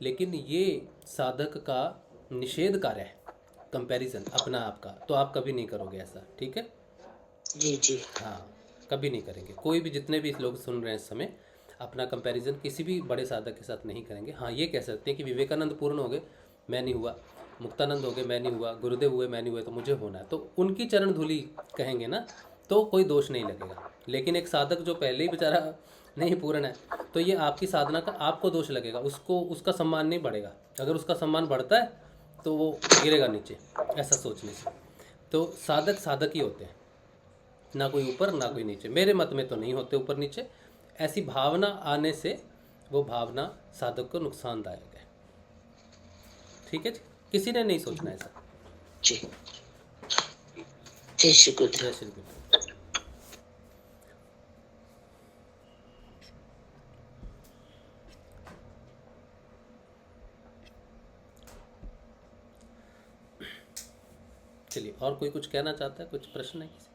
लेकिन ये साधक का निषेध कार्य है, कंपैरिजन अपना आप का, तो आप कभी नहीं करोगे ऐसा, ठीक है। जी, जी। हाँ, कभी नहीं करेंगे। कोई भी, जितने भी लोग सुन रहे हैं इस समय, अपना कंपैरिजन किसी भी बड़े साधक के साथ नहीं करेंगे। हाँ, ये कह सकते हैं कि विवेकानंद पूर्ण हो गए, मैं नहीं हुआ, मुक्तानंद हो गए, मैं नहीं हुआ, गुरुदेव हुए, मैं नहीं हुए, तो मुझे होना है, तो उनकी चरण धूलि कहेंगे ना, तो कोई दोष नहीं लगेगा। लेकिन एक साधक जो पहले ही बेचारा नहीं पूर्ण है, तो ये आपकी साधना का आपको दोष लगेगा, उसको उसका सम्मान नहीं बढ़ेगा। अगर उसका सम्मान बढ़ता है तो वो गिरेगा नीचे, ऐसा सोचने से। तो साधक साधक ही होते हैं, ना कोई ऊपर ना कोई नीचे। मेरे मत में तो नहीं होते ऊपर नीचे। ऐसी भावना आने से वो भावना साधक को नुकसानदायक है, ठीक है जी। किसी ने नहीं सोचना ऐसा। जी, जय श्री गुरु। जय श्री कृष्ण। चलिए, और कोई कुछ कहना चाहता है? कुछ प्रश्न है किसी?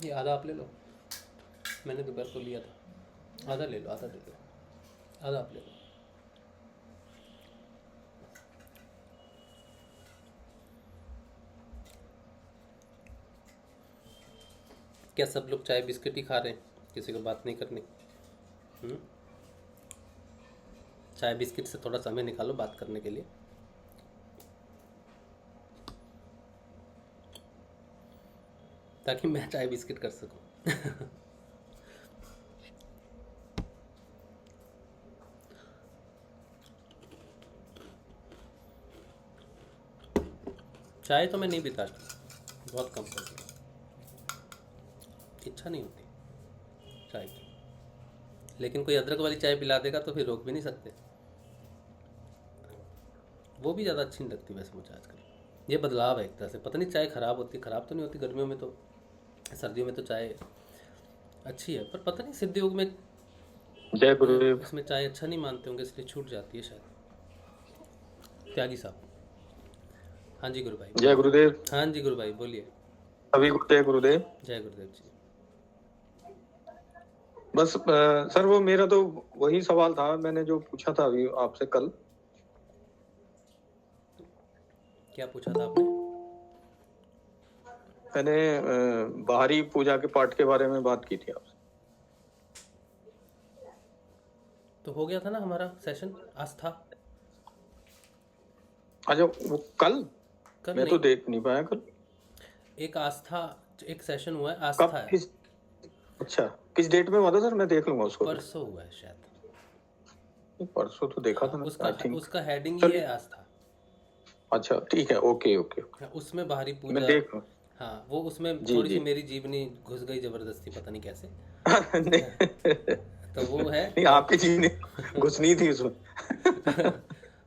ये आधा आप ले लो, मैंने दोपहर को लिया था। आधा ले लो, आधा ले लो, आधा आप ले लो। क्या सब लोग चाय बिस्किट ही खा रहे हैं? किसी को बात नहीं करनी? चाय बिस्किट से थोड़ा समय निकालो बात करने के लिए। ताकि मैं चाय बिस्किट कर सकूं। चाय तो मैं नहीं पीता, बहुत कम करती, इच्छा नहीं होती चाय की। लेकिन कोई अदरक वाली चाय पिला देगा तो फिर रोक भी नहीं सकते। वो भी ज़्यादा अच्छी नहीं लगती वैसे मुझे आजकल। ये बदलाव है एक तरह से। पता नहीं चाय ख़राब होती, ख़राब तो नहीं होती गर्मियों में, तो सर्दियों में तो चाय अच्छी है, पर पता नहीं सिद्ध योग में जय गुरुदेव। इसमें चाय अच्छा नहीं मानते होंगे, इसलिए छूट जाती है शायद। त्यागी साहब। हाँ जी गुरु भाई। जय गुरुदेव। हाँ जी गुरु भाई बोलिए। अभी जय गुरुदेव। जय गुरुदेव जी। बस सर वो मेरा तो वही सवाल था, मैंने जो पूछा था अभी आपसे कल। क्या पूछा था आपने? मैंने बाहरी पूजा के पाठ के बारे में बात की थी आपसे। तो हो गया था ना हमारा सेशन आस्था। अच्छा वो कल मैं नहीं, तो देख नहीं पाया कल। एक आस्था, एक सेशन हुआ है कब आस्था है। किस अच्छा किस डेट में हुआ था सर? मैं देख लूंगा उसको। परसों हुआ है शायद। परसों तो देखा था मैं, आई थिंक। उसका हेडिंग ही है आस्था। अच्छा ठीक है, ओके ओके। उसमें बाहरी मैं पूजा। देख हाँ वो उसमें जी, थोड़ी जी। सी मेरी जीवनी घुस गई जबरदस्ती, पता नहीं कैसे। नहीं तो वो है। नहीं, आपकी चीज नहीं घुसनी थी उसमें।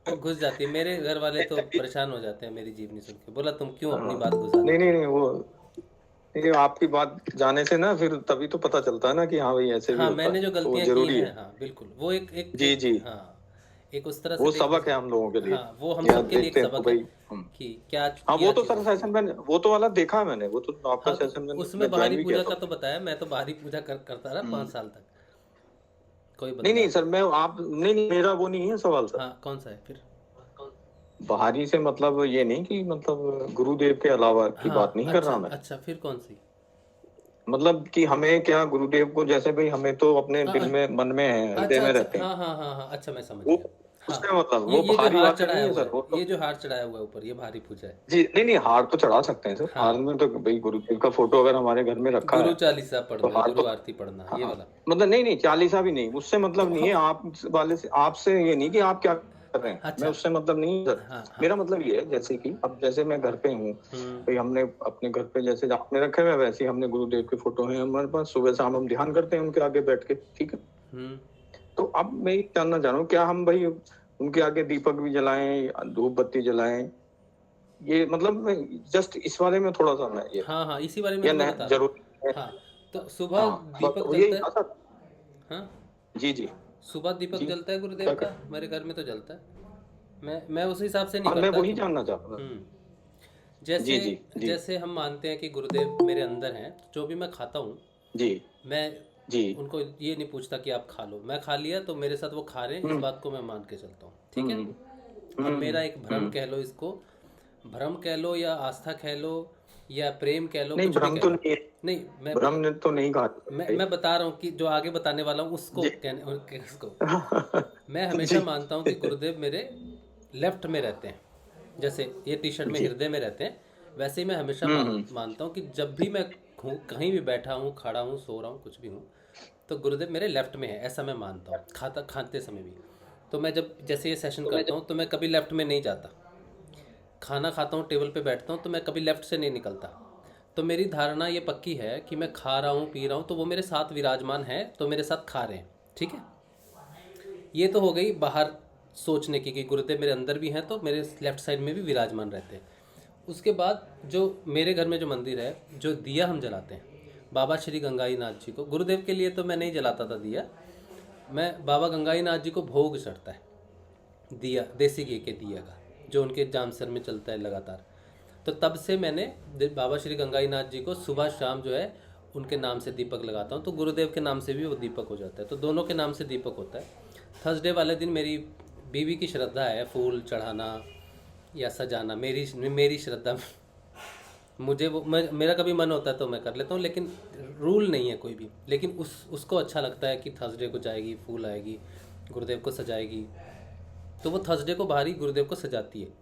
वो घुस जाती है। मेरे घर वाले तो परेशान हो जाते हैं मेरी जीवनी सुन के। बोला तुम क्यों अपनी बात घुसा नहीं नहीं नहीं, वो नहीं, आपकी बात जाने से ना फिर तभी तो पता चलता है ना कि हाँ भाई ऐसे भी हाँ होता मैंने है, जो तो गलतियां की जरूरी हैं, है। हाँ बिल्कुल, वो एक जी जी, हाँ एक उस तरह वो से सबक है हम लोगों के लिए। हाँ वो हम यार सबके लिए एक देखते हैं तो सबक है भाई हम। कि क्या हाँ किया वो तो चीज़। सर सेशन में वो तो वाला देखा है मैंने, वो तो आपका हाँ तो सेशन में उसमें मैं बाहरी ज्वाइन भी किया पूजा का था। तो बताया। मैं तो बाहरी पूजा करता रहा 5 साल तक, कोई नहीं बदलाव नहीं सर, मैं आप नहीं नहीं, मेरा वो नहीं है सवाल सर। हाँ कौन सा है फिर? बाहरी से मतलब ये नहीं कि मतलब गुरुदेव के अलावा की हाँ बात नहीं कर अच्छा रहा मैं। अच्छा, फिर कौन सी? मतलब कि हमें क्या गुरुदेव को, जैसे भाई हमें तो अपने हाँ दिल में मन में है, हृदय अच्छा में अच्छा, रहते हैं हाँ हाँ हाँ हाँ, अच्छा मैं समझ वो। गया। हाँ उसका मतलब ये वो ये जो भारी हार बातें नहीं चढ़ाया है हुआ सर, वो है, तो। ये जो हार चढ़ाया हुआ है ऊपर, ये भारी पूजा है। जी नहीं नहीं, हार तो चढ़ा सकते हैं सर। हाँ हार में तो भाई गुरुदेव का फोटो अगर हमारे घर में रखा गुरु है चालीसा तो पढ़ना, हार गुरु तो। आरती पढ़ना, ये हाँ वाला। मतलब नहीं नहीं, चालीसा भी नहीं, उससे मतलब नहीं है। हाँ, आप वाले से, आपसे ये नहीं कि आप क्या कर रहे हैं, मैं अच्छा उससे मतलब नहीं है सर। हाँ हाँ। मेरा मतलब ये है जैसे कि अब जैसे मैं घर पे हूँ, भाई हमने अपने घर पे जैसे आपने रखे हुए वैसे ही हमने गुरुदेव के फोटो हैं हमारे पास, सुबह शाम हम ध्यान करते हैं उनके आगे बैठ के, ठीक है। तो अब मैं ये जानना चाह रहा हूँ, क्या हम भाई उनके आगे दीपक भी जलाएं, धूप बत्ती जलाएं? ये मतलब मैं जस्ट इस बारे में थोड़ा सा मैं ये, हाँ हाँ इसी बारे में या तो मैं नहीं बता रहा हूँ। जरूरी है? हाँ तो सुबह हाँ दीपक बस यही जलता था है। सर। हाँ जी जी सुबह दीपक जी, जलता है क्या गुरुदेव का, मेरे घर में तो जलता है। मैं उस हिसाब से नहीं हाँ मैं करता वही कि जानना चाह रहा था। जैसे जी जी जी जैसे हम मानते हैं कि गुरुदेव मेरे अंदर हैं, जो भी मैं खाता हूँ जी मैं जी। उनको ये नहीं पूछता कि आप खा लो। मैं खा लिया तो मेरे साथ वो खा रहे हैं, इस हम्म बात को मैं मान के चलता हूँ, ठीक है। हम्म और हम्म मेरा एक भ्रम कह लो इसको, भ्रम कह लो या आस्था कह लो या प्रेम कह लो, नहीं कुछ भी भ्रम कह तो लो। नहीं है, नहीं भ्रम ने तो नहीं कहा भाई। मैं बता रहा हूँ कि जो आगे बताने वाला हूँ उसको जी कहने उसको मैं हमेशा जी मानता हूँ कि गुरुदेव मेरे लेफ्ट में रहते हैं। जैसे ये टी शर्ट में जी। हृदय में रहते हैं, वैसे ही मैं हमेशा हम्म मानता हूँ कि जब भी मैं कहीं भी बैठा हूँ, खड़ा हूँ, सो रहा हूँ, कुछ भी हूँ, तो गुरुदेव मेरे लेफ्ट में है, ऐसा मैं मानता हूँ। खाते समय भी तो मैं जब जैसे ये सेशन करता हूँ तो मैं कभी लेफ्ट में नहीं जाता। खाना खाता हूँ, टेबल पे बैठता हूँ तो मैं कभी लेफ्ट से नहीं निकलता। तो मेरी धारणा ये पक्की है कि मैं खा रहा हूँ, पी रहा हूँ, तो वो मेरे साथ विराजमान है, तो मेरे साथ खा रहे हैं, ठीक है। ये तो हो गई बाहर सोचने की कि गुरुदेव मेरे अंदर भी हैं तो मेरे लेफ्ट साइड में भी विराजमान रहते हैं। उसके बाद जो मेरे घर में जो मंदिर है, जो दिया हम जलाते हैं बाबा श्री गंगाई नाथ जी को, गुरुदेव के लिए तो मैं नहीं जलाता था दिया, मैं बाबा गंगाई नाथ जी को भोग चढ़ता है, दिया, देसी घी के दिया का, जो उनके जामसर में चलता है लगातार। तो तब से मैंने बाबा श्री गंगाईनाथ जी को सुबह शाम जो है उनके नाम से दीपक लगाता हूँ। तो गुरुदेव के नाम से भी वो दीपक हो जाता है, तो दोनों के नाम से दीपक होता है। थर्सडे वाले दिन मेरी बीवी की श्रद्धा है फूल चढ़ाना या सजाना, मेरी श्रद्धा। मुझे वो मेरा कभी मन होता है तो मैं कर लेता हूँ, लेकिन रूल नहीं है कोई भी। लेकिन उसको अच्छा लगता है कि थर्सडे को जाएगी, फूल आएगी, गुरुदेव को सजाएगी, तो वो थर्सडे को बाहरी गुरुदेव को सजाती है,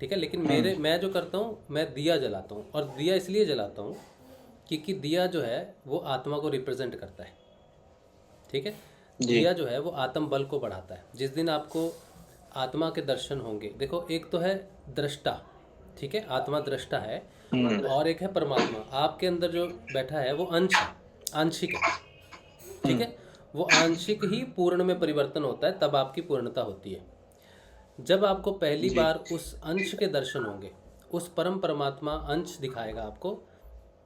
ठीक है। लेकिन मैं जो करता हूँ, मैं दिया जलाता हूँ, और दिया इसलिए जलाता हूँ क्योंकि दिया जो है वो आत्मा को रिप्रेजेंट करता है, ठीक है। दिया जो है वो आत्म बल को बढ़ाता है। जिस दिन आपको आत्मा के दर्शन होंगे, देखो एक तो है दृष्टा, ठीक है, आत्मा दृष्टा है, और एक है परमात्मा। आपके अंदर जो बैठा है वो अंश है, आंशिक है, ठीक है। वो आंशिक ही पूर्ण में परिवर्तन होता है, तब आपकी पूर्णता होती है। जब आपको पहली बार उस अंश के दर्शन होंगे, उस परम परमात्मा अंश दिखाएगा आपको,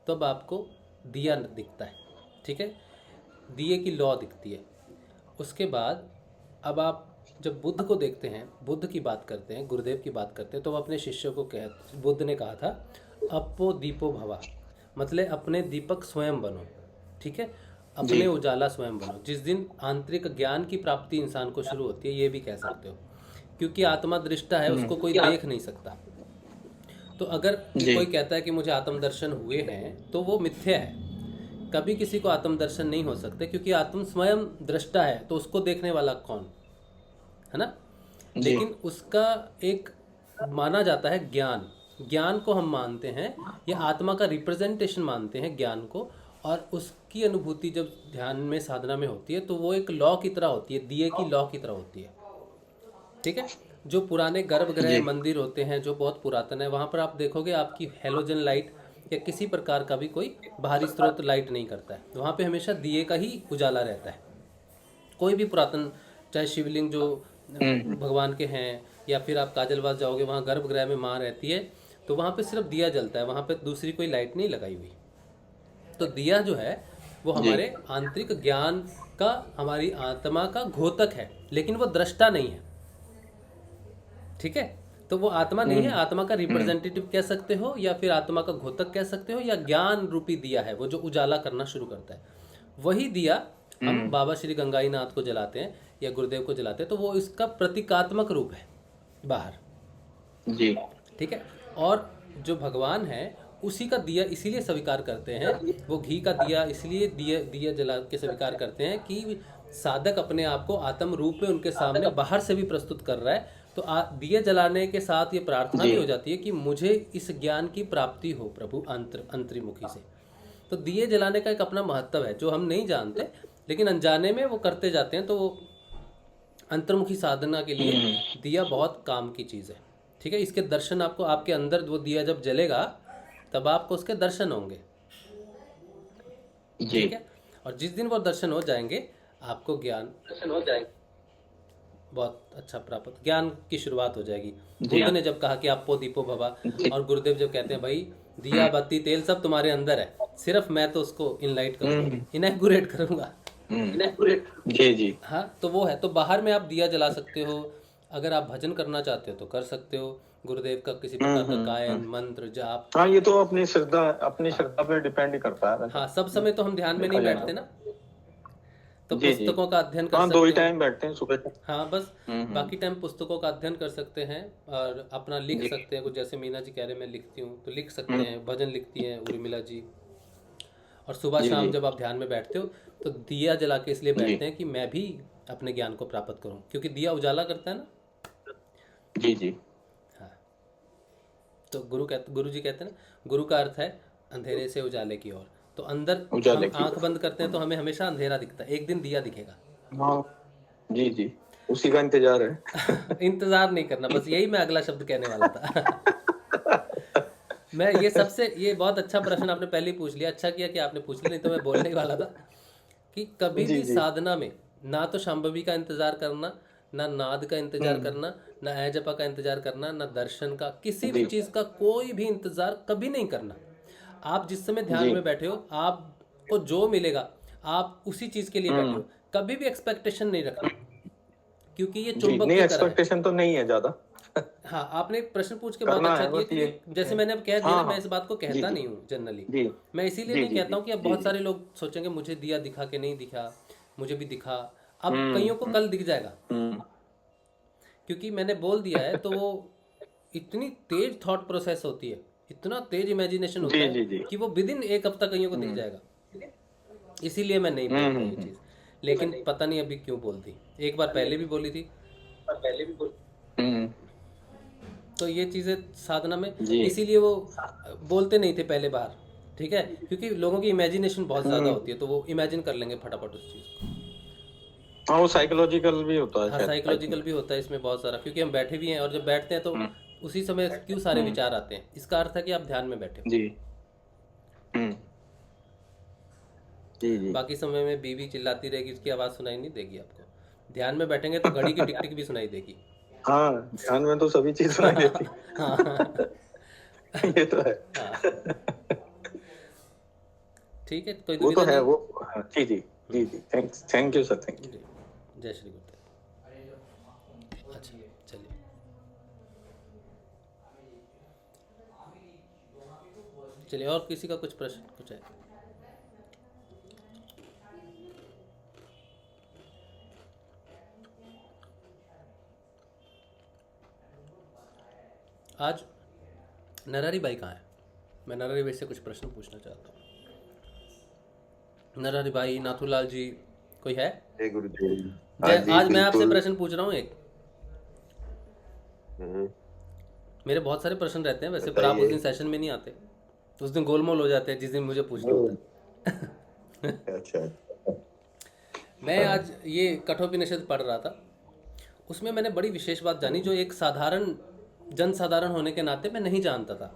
तब आपको दिया दिखता है, ठीक है, दिए की लौ दिखती है। उसके बाद अब आप जब बुद्ध को देखते हैं, बुद्ध की बात करते हैं, गुरुदेव की बात करते हैं, तो वो अपने शिष्यों को बुद्ध ने कहा था अपो दीपो भवा, मतलब अपने दीपक स्वयं बनो, ठीक है, अपने उजाला स्वयं बनो। जिस दिन आंतरिक ज्ञान की प्राप्ति इंसान को शुरू होती है, ये भी कह सकते हो, क्योंकि आत्मा दृष्टा है, उसको कोई देख नहीं सकता। तो अगर कोई कहता है कि मुझे आत्मदर्शन हुए हैं, तो वो मिथ्या है। कभी किसी को आत्मदर्शन नहीं हो सकते, क्योंकि आत्म स्वयं दृष्टा है, तो उसको देखने वाला कौन है ना। लेकिन उसका एक माना जाता है ज्ञान को हम मानते हैं, या आत्मा का रिप्रेजेंटेशन मानते हैं ज्ञान को, और उसकी अनुभूति जब ध्यान में साधना में होती है तो वो एक लौ की तरह होती है, दिए की लौ की तरह होती है, ठीक है। जो पुराने गर्भगृह मंदिर होते हैं जो बहुत पुरातन है, वहाँ पर आप देखोगे आपकी हेलोजन लाइट या किसी प्रकार का भी कोई बाहरी स्रोत लाइट नहीं करता है, वहाँ पे हमेशा दिए का ही उजाला रहता है। कोई भी पुरातन, चाहे शिवलिंग जो भगवान के हैं, या फिर आप काजलवास जाओगे, वहाँ गर्भगृह में माँ रहती है, तो वहाँ पे सिर्फ दिया जलता है, वहाँ पे दूसरी कोई लाइट नहीं लगाई हुई। तो दिया जो है वो हमारे आंतरिक ज्ञान का, हमारी आत्मा का घोतक है, लेकिन वो दृष्टा नहीं है, ठीक है। तो वो आत्मा नहीं है, आत्मा का रिप्रेजेंटेटिव कह सकते हो, या फिर आत्मा का घोतक कह सकते हो, या ज्ञान रूपी दिया है वो जो उजाला करना शुरू करता है। वही दिया हम बाबा श्री गंगाईनाथ को जलाते हैं या गुरुदेव को जलाते हैं, तो वो इसका प्रतीकात्मक रूप है बाहर, जी, ठीक है। और जो भगवान है उसी का दिया इसीलिए स्वीकार करते हैं, वो घी का दिया इसलिए दिया जला के स्वीकार करते हैं कि साधक अपने आप को आत्म रूप में उनके सामने बाहर से भी प्रस्तुत कर रहा है। तो दिए जलाने के साथ ये प्रार्थना भी हो जाती है कि मुझे इस ज्ञान की प्राप्ति हो प्रभु अंतर्मुखी से। तो दिए जलाने का एक अपना महत्व है जो हम नहीं जानते, लेकिन अनजाने में वो करते जाते हैं। तो वो अंतर्मुखी साधना के लिए दिया बहुत काम की चीज़ है, ठीक है। इसके दर्शन आपको, आपके अंदर वो दिया जब जलेगा तब आपको उसके दर्शन होंगे, ठीक है। और जिस दिन वो दर्शन हो जाएंगे आपको ज्ञान दर्शन हो जाएंगे, बहुत अच्छा प्राप्त ज्ञान की शुरुआत हो जाएगी। बुद्ध ने जब कहा कि आपो दीपो भवा, और गुरुदेव जब कहते हैं भाई दिया बत्ती तेल सब तुम्हारे अंदर है, सिर्फ मैं तो उसको इनलाइट करूंगा, इनैगुरेट करूंगा, जी जी, हाँ। तो वो है, तो बाहर में आप दिया जला सकते हो, अगर आप भजन करना चाहते हो तो कर सकते हो, गुरुदेव का किसी प्रकार का गायन मंत्र जाप। हाँ, ये तो अपनी श्रद्धा पे डिपेंड करता है। हाँ, सब समय तो हम ध्यान में नहीं बैठते ना, तो पुस्तकों का अध्ययन कर सकते 2 ही हैं। टाइम बैठते हैं सुबह। हाँ बस, बाकी टाइम पुस्तकों का अध्ययन कर सकते हैं और अपना लिख सकते हैं। कुछ जैसे मीना जी कह रहे मैं लिखती हूँ तो लिख सकते हैं, भजन लिखती हैं उर्मिला जी। और सुबह शाम जब आप ध्यान में बैठते हो तो दिया जला के इसलिए बैठते हैं कि मैं भी अपने ज्ञान को प्राप्त करूँ, क्योंकि दिया उजाला करता है ना। जी जी, हाँ, तो गुरु जी कहते हैं ना, गुरु का अर्थ है अंधेरे से उजाले की ओर। तो अंदर हम आंख बंद करते हैं तो हमें हमेशा अंधेरा दिखता है, एक दिन दिया दिखेगा। हाँ जी जी, उसी का इंतजार है। इंतजार नहीं करना, बस यही मैं अगला शब्द कहने वाला था। मैं ये बहुत अच्छा प्रश्न आपने पहले ही पूछ लिया, अच्छा किया कि आपने पूछ लिया, नहीं तो मैं बोलने ही वाला था कि कभी भी साधना में ना तो शांभवी का इंतजार करना, ना नाद का इंतजार करना, ना ऐजपा का इंतजार करना, ना दर्शन का, किसी भी चीज का कोई भी इंतजार कभी नहीं करना। आप जिस समय ध्यान में बैठे हो, आपको जो मिलेगा आप उसी चीज के लिए बैठे हो, कभी भी एक्सपेक्टेशन नहीं रखना। क्योंकि ये जी चुंबक नहीं, की तरह है। एक्सपेक्टेशन तो नहीं है ज्यादा। हाँ, आपने एक प्रश्न पूछ के बहुत करना अच्छा है किया, बस ये। क्योंकि जैसे मैंने अब कह दिया हाँ ना, मैं हाँ इस बात को जी कहता जी नहीं हूँ जनरली। जी मैं इसीलिए जी नहीं जी कहता जी हूँ कि अब जी बहुत जी। सारे लोग सोचेंगे मुझे दिया दिखा के नहीं दिखा, मुझे भी दिखा। अब कईयों को हम्म कल दिख जाएगा, हम्म क्योंकि मैंने बोल दिया है। तो वो इतनी तेज थॉट प्रोसेस होती है, इतना तेज इमेजिनेशन होता जी है जी जी। कि वो विद इन एक हफ्ता कईयों को दिख हम्म जाएगा। इसीलिए मैं नहीं बोलता ये हम्म। चीज़। लेकिन पता नहीं अभी क्यों बोल दी, एक बार पहले भी बोली थी। हम्म। तो ये चीज़ें साधना में जी। इसीलिए वो बोलते नहीं थे पहले बार, ठीक है, क्योंकि लोगों की इमेजिनेशन बहुत ज़्यादा होती है, तो वो इमेजिन कर लेंगे फटाफट उस चीज़ को। हाँ, वो साइकोलॉजिकल भी होता है हाँ, शायद, आई साइकोलॉजिकल थिंक। भी होता है इसमें बहुत सारा, क्योंकि हम बैठे भी हैं और जब बैठते हैं तो हम्म उसी समय क्यों सारे हम्म। विचार आते हैं, इसका अर्थ है कि आप ध्यान में बैठे हो। जी। हम्म। जी जी। बाकी समय में बीवी चिल्लाती रहेगी, उसकी आवाज़ सुनाई नहीं देगी आपको। ध्यान में बैठेंगे तो घड़ी की टिक टिक भी सुनाई देगी। हाँ, ध्यान में तो सभी चीज सुनाई देती। हाँ ये तो है। हाँ, ठीक है, कोई वो तो दुविधा है नहीं। वो। हाँ, जी जी जी जी। Thank you sir, thank you. जी, जय श्री गुरुदेव। अच्छा, चलिए। चलिए, और किसी का कुछ प्रश्न कुछ है? आज नरहरी भाई कहाँ है? मैं नरहरी भाई से कुछ प्रश्न पूछना चाहता हूँ। नरहरी भाई, नाथूलाल जी, कोई है? जय गुरुदेव। हाँ जय, जी, आज मैं आपसे बिल्कुल। प्रश्न पूछ रहा हूँ एक। हम्म, मेरे बहुत सारे प्रश्न रहते हैं वैसे, पर आप उस दिन बताइए। सेशन में नहीं आते, तो उस दिन गोलमोल हो जाते हैं जिस दिन मुझे पूछना होता है। अच्छा। मैं आज ये कठोपनिषद पढ़ रहा था, उसमें मैंने बड़ी विशेष बात जानी जो एक साधारण जन साधारण होने के नाते मैं नहीं जानता था।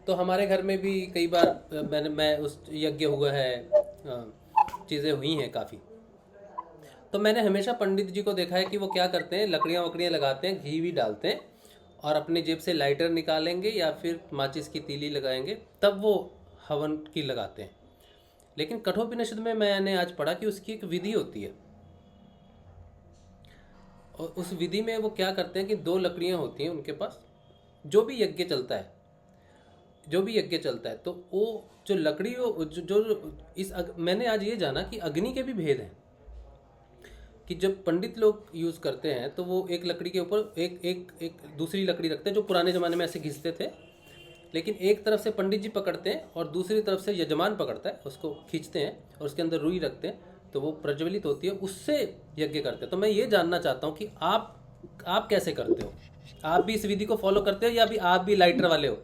तो हमारे घर में भी कई बार मैं उस यज्ञ हुआ है, चीज़ें हुई हैं काफ़ी। तो मैंने हमेशा पंडित जी को देखा है कि वो क्या करते हैं, लकड़ियाँ वकड़ियाँ लगाते हैं, घी भी डालते हैं, और अपनी जेब से लाइटर निकालेंगे या फिर माचिस की तीली लगाएंगे, तब वो हवन की लगाते हैं। लेकिन कठोपनिषद में मैंने आज पढ़ा कि उसकी एक विधि होती है, और उस विधि में वो क्या करते हैं कि 2 लकड़ियाँ होती हैं उनके पास। जो भी यज्ञ चलता है, तो वो जो लकड़ी जो मैंने आज ये जाना कि अग्नि के भी भेद हैं, कि जब पंडित लोग यूज़ करते हैं तो वो एक लकड़ी के ऊपर एक दूसरी लकड़ी रखते हैं, जो पुराने ज़माने में ऐसे घिसते थे। लेकिन एक तरफ से पंडित जी पकड़ते हैं और दूसरी तरफ से यजमान पकड़ता है, उसको खींचते हैं और उसके अंदर रुई रखते हैं, तो वो प्रज्वलित होती है, उससे यज्ञ करते हैं। तो मैं ये जानना चाहता हूँ कि आप कैसे करते हो? आप भी इस विधि को फॉलो करते हो या भी आप भी लाइटर वाले हो?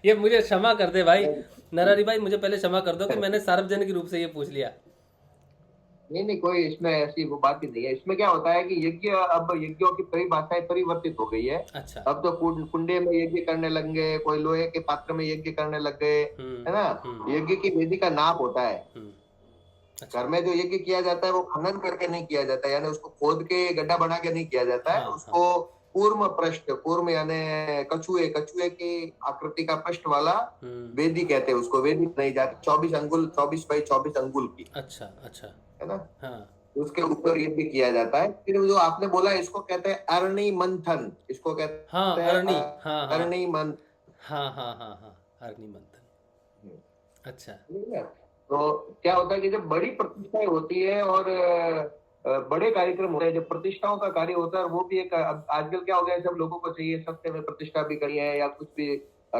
ये मुझे क्षमा कर दे भाई, नरहरी भाई, मुझे पहले क्षमा कर दो कि मैंने सार्वजनिक रूप से ये पूछ लिया। नहीं नहीं, कोई इसमें ऐसी वो बात ही नहीं है। इसमें क्या होता है कि यज्ञ, अब यज्ञों की परिभाषाएं परिवर्तित हो गई है। अच्छा। अब तो कुंडे में यज्ञ करने लग गए, कोई लोहे के पात्र में यज्ञ करने लग गए, है ना। यज्ञ की विधि का नाप होता है। अच्छा। घर में जो यज्ञ किया जाता है वो खनन करके नहीं किया जाता, यानी उसको खोद के गड्ढा बना के नहीं किया जाता है। उसको कूर्म यानी कछुए की आकृति का पृष्ठ वाला वेदी कहते हैं उसको। वेदी नहीं जाती 24 बाई 24 अंगुल की। अच्छा अच्छा, है ना। हाँ। उसके ऊपर ये भी किया जाता है। फिर जो आपने बोला, इसको कहते हैं अरणि मंथन। इसको कहते हैं हाँ, अरणि, हाँ हाँ, अरणि मंथन। हाँ हाँ हाँ हाँ, अरणि मंथन। अच्छा। तो क्या होता है कि जब बड़ी प्रतिष्ठाएं होती है और बड़े कार्यक्रम होते हैं, जब प्रतिष्ठाओं का कार्य होता है, वो भी एक आजकल क्या हो गया है, सब लोगों को चाहिए सस्ते में प्रतिष्ठा भी करनी है या कुछ भी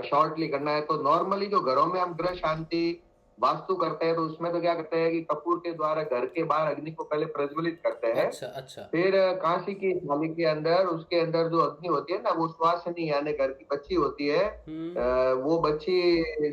शॉर्टली करना है। तो नॉर्मली जो घरों में हम गृह शांति वास्तु करते हैं, तो उसमें तो क्या करते हैं कि कपूर के द्वारा घर के बाहर अग्नि को पहले प्रज्वलित करते हैं। अच्छा अच्छा। फिर कांसी की थाली के अंदर, उसके अंदर जो अग्नि होती है ना, वो श्वासनी यानी घर की बच्ची होती है, वो बच्ची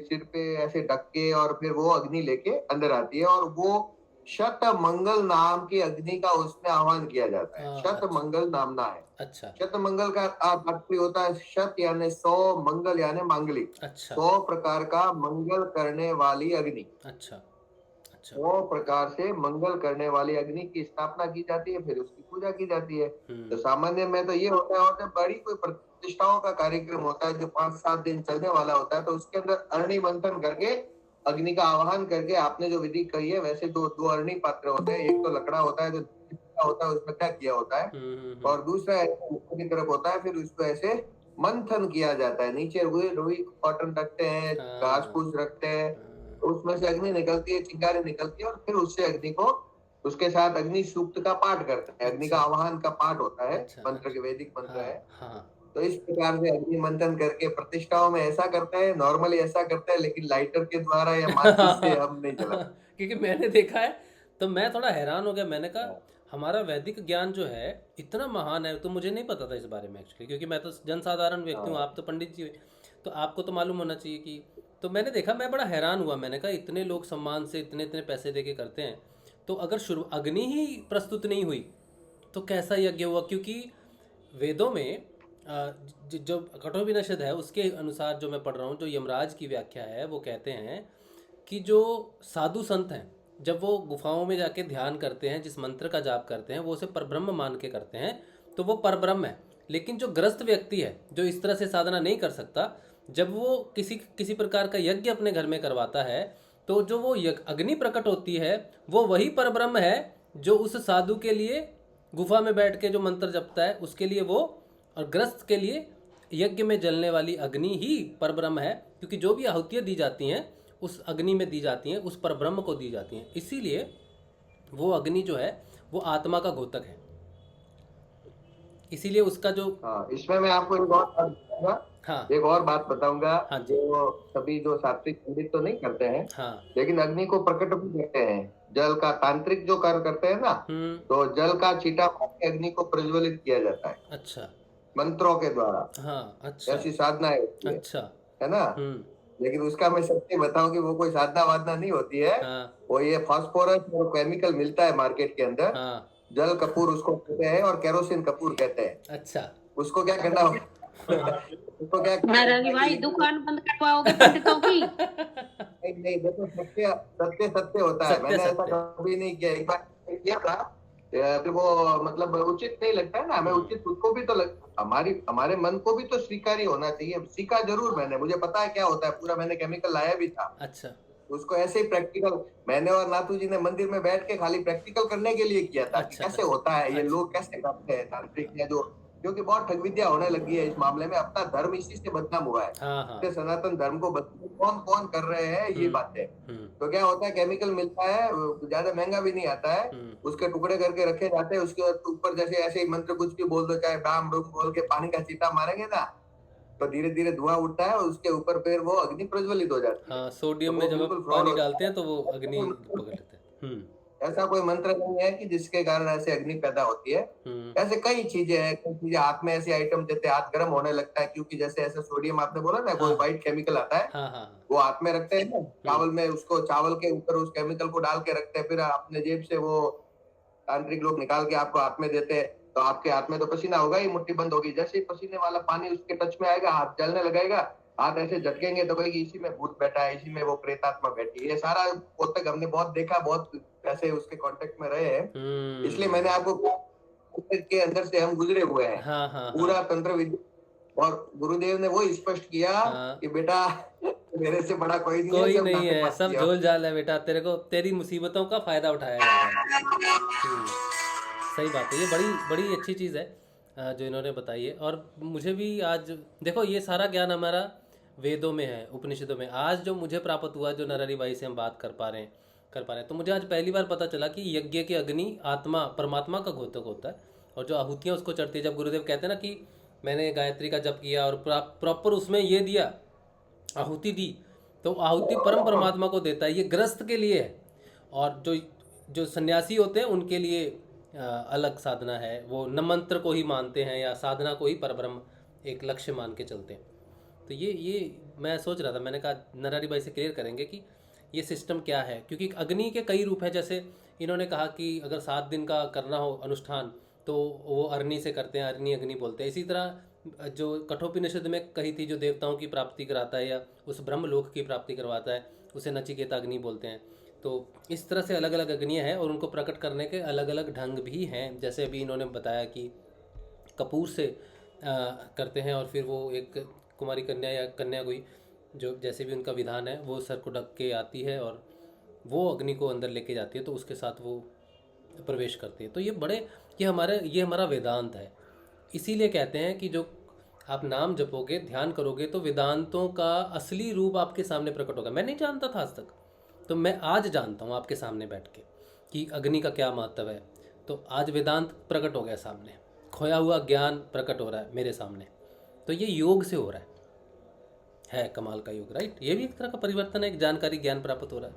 सिर पे ऐसे ढक के और फिर वो अग्नि लेके अंदर आती है, और वो शत मंगल नाम की अग्नि का उसमें आह्वान किया जाता है। शत मंगल नामना है। अच्छा। शत मंगल का तात्पर्य होता है, शत यानी 100, मंगल यानी मांगलिक। अच्छा। 100 प्रकार का मंगल करने वाली अग्नि। अच्छा अच्छा। 100 प्रकार से मंगल करने वाली अग्नि की स्थापना की जाती है, फिर उसकी पूजा की जाती है। तो सामान्य में तो ये होता है, और जब बड़ी कोई प्रतिष्ठाओं का कार्यक्रम होता है जो 5-7 दिन चलने वाला होता है, तो उसके अंदर अरणि मंथन करके अग्नि का आह्वान करके आपने जो विधि कही है, वैसे दो अरणि पात्र होते हैं। एक तो लकड़ा होता है जो रखा होता है, उसमें क्या किया होता है, और दूसरा ऊपर की तरफ होता है, फिर उसको ऐसे मंथन किया जाता है। नीचे रुई रुई कॉटन रखते हैं, घास फूस रखते हैं, उसमें से अग्नि निकलती है, चिंगारी निकलती है, और फिर उससे अग्नि को, उसके साथ अग्नि सूक्त का पाठ करते हैं। अग्नि का आवाहन का पाठ होता है, मंत्र के वैदिक मंत्र है। तो इस प्रकार से अग्नि मंथन करके प्रतिष्ठाओं में ऐसा करते हैं, नॉर्मली ऐसा करते हैं, लेकिन लाइटर के द्वारा या माचिस से हम नहीं जलाते। क्योंकि मैंने देखा है तो मैं थोड़ा हैरान हो गया। मैंने कहा हमारा वैदिक ज्ञान जो है इतना महान है, तो मुझे नहीं पता था इस बारे में एक्चुअली, क्योंकि मैं तो जनसाधारण व्यक्ति हूँ, आप तो पंडित जी हुए, तो आपको तो मालूम होना चाहिए कि। तो मैंने देखा, मैं बड़ा हैरान हुआ। मैंने कहा इतने लोग सम्मान से इतने इतने पैसे दे के करते हैं, तो अगर शुरू अग्नि ही प्रस्तुत नहीं हुई तो कैसा यज्ञ हुआ? क्योंकि वेदों में जो कठोपनिषद है उसके अनुसार जो मैं पढ़ रहा हूँ, जो यमराज की व्याख्या है, वो कहते हैं कि जो साधु संत हैं जब वो गुफाओं में जाके ध्यान करते हैं, जिस मंत्र का जाप करते हैं, वो उसे परब्रह्म मान के करते हैं, तो वो परब्रह्म है। लेकिन जो ग्रस्त व्यक्ति है, जो इस तरह से साधना नहीं कर सकता, जब वो किसी प्रकार का यज्ञ अपने घर में करवाता है, तो जो वो अग्नि प्रकट होती है, वो वही परब्रह्म है जो उस साधु के लिए गुफा में बैठ के जो मंत्र जपता है उसके लिए वो, और ग्रस्त के लिए यज्ञ में जलने वाली अग्नि ही परब्रह्म है। क्योंकि जो भी आहुतियाँ दी जाती हैं उस अग्नि में दी जाती हैं, उस परब्रह्म को दी जाती हैं, इसीलिए वो अग्नि जो है वो आत्मा का घोतक है। इसीलिए उसका जो इसमें मैं आपको एक और बात बताऊंगा। एक और बात बताऊंगा। जो सभी जो सात्विक पंडित तो नहीं करते हैं, लेकिन अग्नि को प्रकट भी करते हैं। जल का तांत्रिक जो कार्य करते हैं ना, तो जल का छींटा अग्नि को प्रज्वलित किया जाता है। अच्छा, मंत्रों के द्वारा। अच्छा, ऐसी साधना है। अच्छा, है ना। लेकिन उसका मैं सच्चे बताऊं कि वो कोई साधना वाधना नहीं होती है। वो ये फास्फोरस और केमिकल मिलता है मार्केट के अंदर, जल कपूर उसको कहते हैं, और केरोसिन कपूर कहते हैं। अच्छा, उसको क्या करना उसको क्या भाई दुकान बंद करवाओगे पंडितों की? नहीं, देखो सत्य सत्य सत्य होता है। मैंने ऐसा कभी नहीं किया। एक बार किया था, फिर वो मतलब उचित नहीं लगता है ना हमें। उचित उसको भी तो हमारे मन को भी तो स्वीकार्य होना चाहिए। सीखा जरूर मैंने, मुझे पता है क्या होता है पूरा, मैंने केमिकल लाया भी था। अच्छा, उसको ऐसे ही प्रैक्टिकल, मैंने और नाथू जी ने मंदिर में बैठ के खाली प्रैक्टिकल करने के लिए किया था। अच्छा, कैसे होता है ये, लोग कैसे करते हैं तांत्रिक या जो, क्योंकि बहुत ठग विद्या होने लगी है इस मामले में। अपना धर्म इसी से बदनाम हुआ है। सनातन धर्म को कौन कौन कर रहे हैं ये बातें। तो क्या होता है, केमिकल मिलता है, ज्यादा महंगा भी नहीं आता है, उसके टुकड़े करके रखे जाते हैं। उसके ऊपर जैसे ऐसे ही मंत्र कुछ भी बोल दो, चाहे बाम डूम बोल के पानी का छींटा मारेंगे ना, तो धीरे धीरे धुआं उठता है, और उसके ऊपर फिर वो अग्नि प्रज्वलित हो जाती है। सोडियम में जब पानी डालते हैं तो वो अग्नि पकड़ लेते हैं। ऐसा कोई मंत्र नहीं है कि जिसके कारण ऐसे अग्नि पैदा होती है। ऐसे कई चीजें हैं, कई चीजें हाथ में ऐसे आइटम देते हैं, हाथ गर्म होने लगता है, क्योंकि जैसे ऐसे सोडियम आपने बोला ना, कोई व्हाइट केमिकल आता है, वो हाथ में रखते हैं ना चावल में, उसको चावल के ऊपर उस केमिकल को डाल के रखते हैं, फिर अपने जेब से वो तांत्रिक लोग निकाल के आपको हाथ में देते हैं। तो आपके हाथ में तो पसीना होगा ही, मुट्ठी बंद होगी, जैसे ही पसीने वाला पानी उसके टच में आएगा, हाथ जलने लगेगा, हाथ ऐसे झटकेंगे तो कहेगी इसी में भूत बैठा है, इसी में वो प्रेतात्मा बैठी है। ये सारा बहुत तक हमने बहुत देखा, बहुत ऐसे उसके कांटेक्ट में रहे हैं। इसलिए मैंने आपको के अंदर से हम गुजरे हुए हैं। पूरा तंत्र विद्या, और गुरुदेव ने वो स्पष्ट किया कि बेटा मेरे से बड़ा कोई नहीं है, सब झोल झाल है बेटा, तेरे को तेरी मुसीबतों का फायदा उठाया जाएगा। सही बात है, ये बड़ी बड़ी अच्छी चीज़ है जो इन्होंने बताई है। और मुझे भी आज देखो, ये सारा ज्ञान हमारा वेदों में है, उपनिषदों में। आज जो मुझे प्राप्त हुआ, जो नरहरि भाई से हम बात कर पा रहे हैं, तो मुझे आज पहली बार पता चला कि यज्ञ की अग्नि आत्मा परमात्मा का घोतक होता है, और जो आहुतियाँ उसको चढ़ती है। जब गुरुदेव कहते हैं ना कि मैंने गायत्री का जप किया और प्रॉपर उसमें ये दिया, आहुति दी, तो आहुति परम परमात्मा को देता है, ये ग्रस्त के लिए है। और जो सन्यासी होते हैं उनके लिए अलग साधना है, वो न मंत्र को ही मानते हैं या साधना को ही परब्रह्म एक लक्ष्य मान के चलते हैं। तो ये मैं सोच रहा था, मैंने कहा नरहरि भाई से क्लियर करेंगे कि ये सिस्टम क्या है, क्योंकि अग्नि के कई रूप हैं। जैसे इन्होंने कहा कि अगर 7 दिन का करना हो अनुष्ठान तो वो अरनी से करते हैं, अरनी अग्नि बोलते हैं। इसी तरह जो कठोपनिषद में कही थी, जो देवताओं की प्राप्ति कराता है या उस ब्रह्मलोक की प्राप्ति करवाता है, उसे नचिकेता अग्नि बोलते हैं। तो इस तरह से अलग अलग अग्नियाँ हैं, और उनको प्रकट करने के अलग अलग ढंग भी हैं। जैसे अभी इन्होंने बताया कि कपूर से करते हैं, और फिर वो एक कुमारी कन्या या कन्या कोई, जो जैसे भी उनका विधान है, वो सर को ढक के आती है और वो अग्नि को अंदर लेके जाती है, तो उसके साथ वो प्रवेश करती है। तो ये हमारा वेदांत है। इसीलिए कहते हैं कि जो आप नाम जपोगे, ध्यान करोगे, तो वेदांतों का असली रूप आपके सामने प्रकट होगा। मैं नहीं जानता था आज तक, तो मैं आज जानता हूँ आपके सामने बैठ के कि अग्नि का क्या महत्व है। तो आज वेदांत प्रकट हो गया सामने, खोया हुआ ज्ञान प्रकट हो रहा है मेरे सामने। तो ये योग से हो रहा है कमाल का योग, राइट। ये भी एक तरह का परिवर्तन है, एक जानकारी, ज्ञान प्राप्त हो रहा है।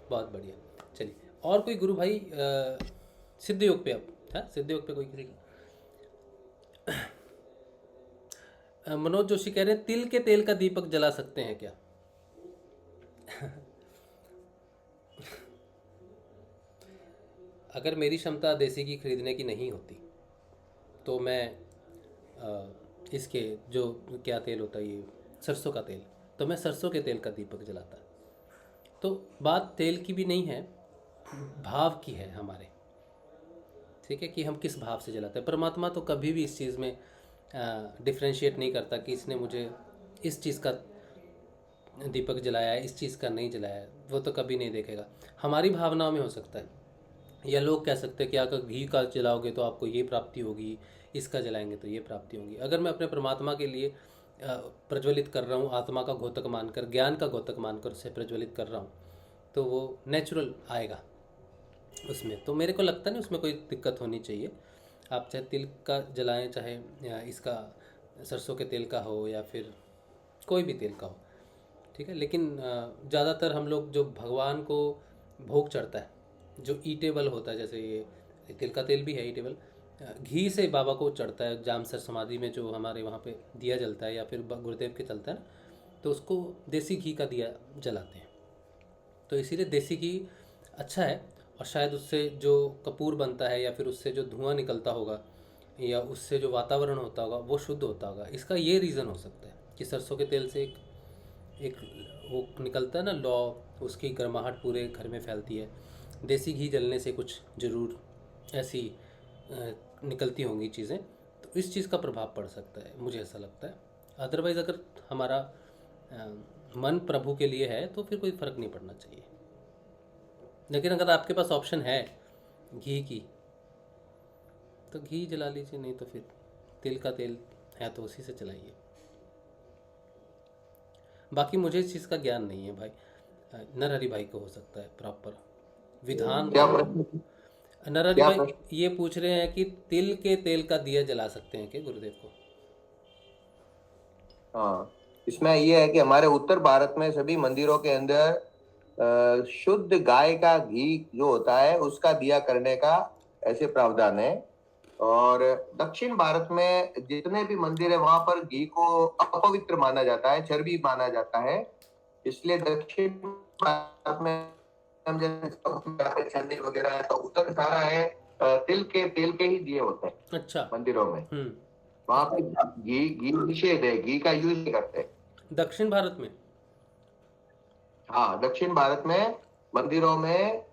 बहुत बढ़िया। चलिए, और कोई गुरु भाई सिद्ध योग पे, अब है सिद्ध योग पे कोई किसी का? मनोज जोशी कह रहे हैं तिल के तेल का दीपक जला सकते हैं क्या? अगर मेरी क्षमता देसी घी खरीदने की नहीं होती तो मैं इसके जो क्या तेल होता है, ये सरसों का तेल, तो मैं सरसों के तेल का दीपक जलाता। तो बात तेल की भी नहीं है, भाव की है हमारे, ठीक है, कि हम किस भाव से जलाते हैं। परमात्मा तो कभी भी इस चीज़ में डिफ्रेंशिएट नहीं करता कि इसने मुझे इस चीज़ का दीपक जलाया है, इस चीज़ का नहीं जलाया है, वो तो कभी नहीं देखेगा। हमारी भावनाओं में हो सकता है, या लोग कह सकते हैं कि अगर घी का जलाओगे तो आपको ये प्राप्ति होगी, इसका जलाएंगे तो ये प्राप्ति होगी। अगर मैं अपने परमात्मा के लिए प्रज्वलित कर रहा हूँ, आत्मा का घोतक मानकर, ज्ञान का घोतक मानकर उसे प्रज्वलित कर रहा हूँ, तो वो नेचुरल आएगा उसमें। तो मेरे को लगता नहीं उसमें कोई दिक्कत होनी चाहिए। आप चाहे तिल का जलाएं, चाहे इसका सरसों के तेल का हो, या फिर कोई भी तेल का हो, ठीक है। लेकिन ज़्यादातर हम लोग जो भगवान को भोग चढ़ता है, जो ईटेबल होता है, जैसे ये तिल का तेल भी है ईटेबल, घी से बाबा को चढ़ता है। जामसर समाधि में जो हमारे वहाँ पे दिया जलता है, या फिर गुरुदेव के चलता है ना, तो उसको देसी घी का दिया जलाते हैं। तो इसीलिए देसी घी अच्छा है, और शायद उससे जो कपूर बनता है, या फिर उससे जो धुआं निकलता होगा, या उससे जो वातावरण होता होगा, वो शुद्ध होता होगा। इसका ये रीज़न हो सकता है कि सरसों के तेल से एक वो निकलता है ना लौ, उसकी गर्माहट पूरे घर में फैलती है। देसी घी जलने से कुछ ज़रूर ऐसी निकलती होंगी चीज़ें, तो इस चीज़ का प्रभाव पड़ सकता है, मुझे ऐसा लगता है। अदरवाइज़ अगर हमारा मन प्रभु के लिए है तो फिर कोई फ़र्क नहीं पड़ना चाहिए। लेकिन अगर आपके पास ऑप्शन है घी की, तो घी जला लीजिए, नहीं तो फिर तिल का तेल है तो उसी से चलाइए। बाकी मुझे इस चीज़ का ज्ञान नहीं है भाई, नरहरि भाई को हो सकता है प्रॉपर विधान। नरहरि भाई ये पूछ रहे हैं कि तिल के तेल का दिया जला सकते हैं क्या गुरुदेव को? हाँ, इसमें ये है कि हमारे उत्तर भारत में सभी मंदिरों के अंदर शुद्ध गाय का घी जो होता है उसका दिया करने का ऐसे प्रावधान है। और दक्षिण भारत में जितने भी मंदिर है वहां पर घी को अपवित्र माना जाता है, चर्बी माना जाता है। इसलिए दक्षिण भारत में हम जैसे चंदी वगैरह है, तो उत्तर सारा है तिल के ही दिए होते हैं। अच्छा, मंदिरों में वहां पे घी निषेध है, घी का यूज नहीं करते दक्षिण भारत में। हाँ, दक्षिण भारत में मंदिरों में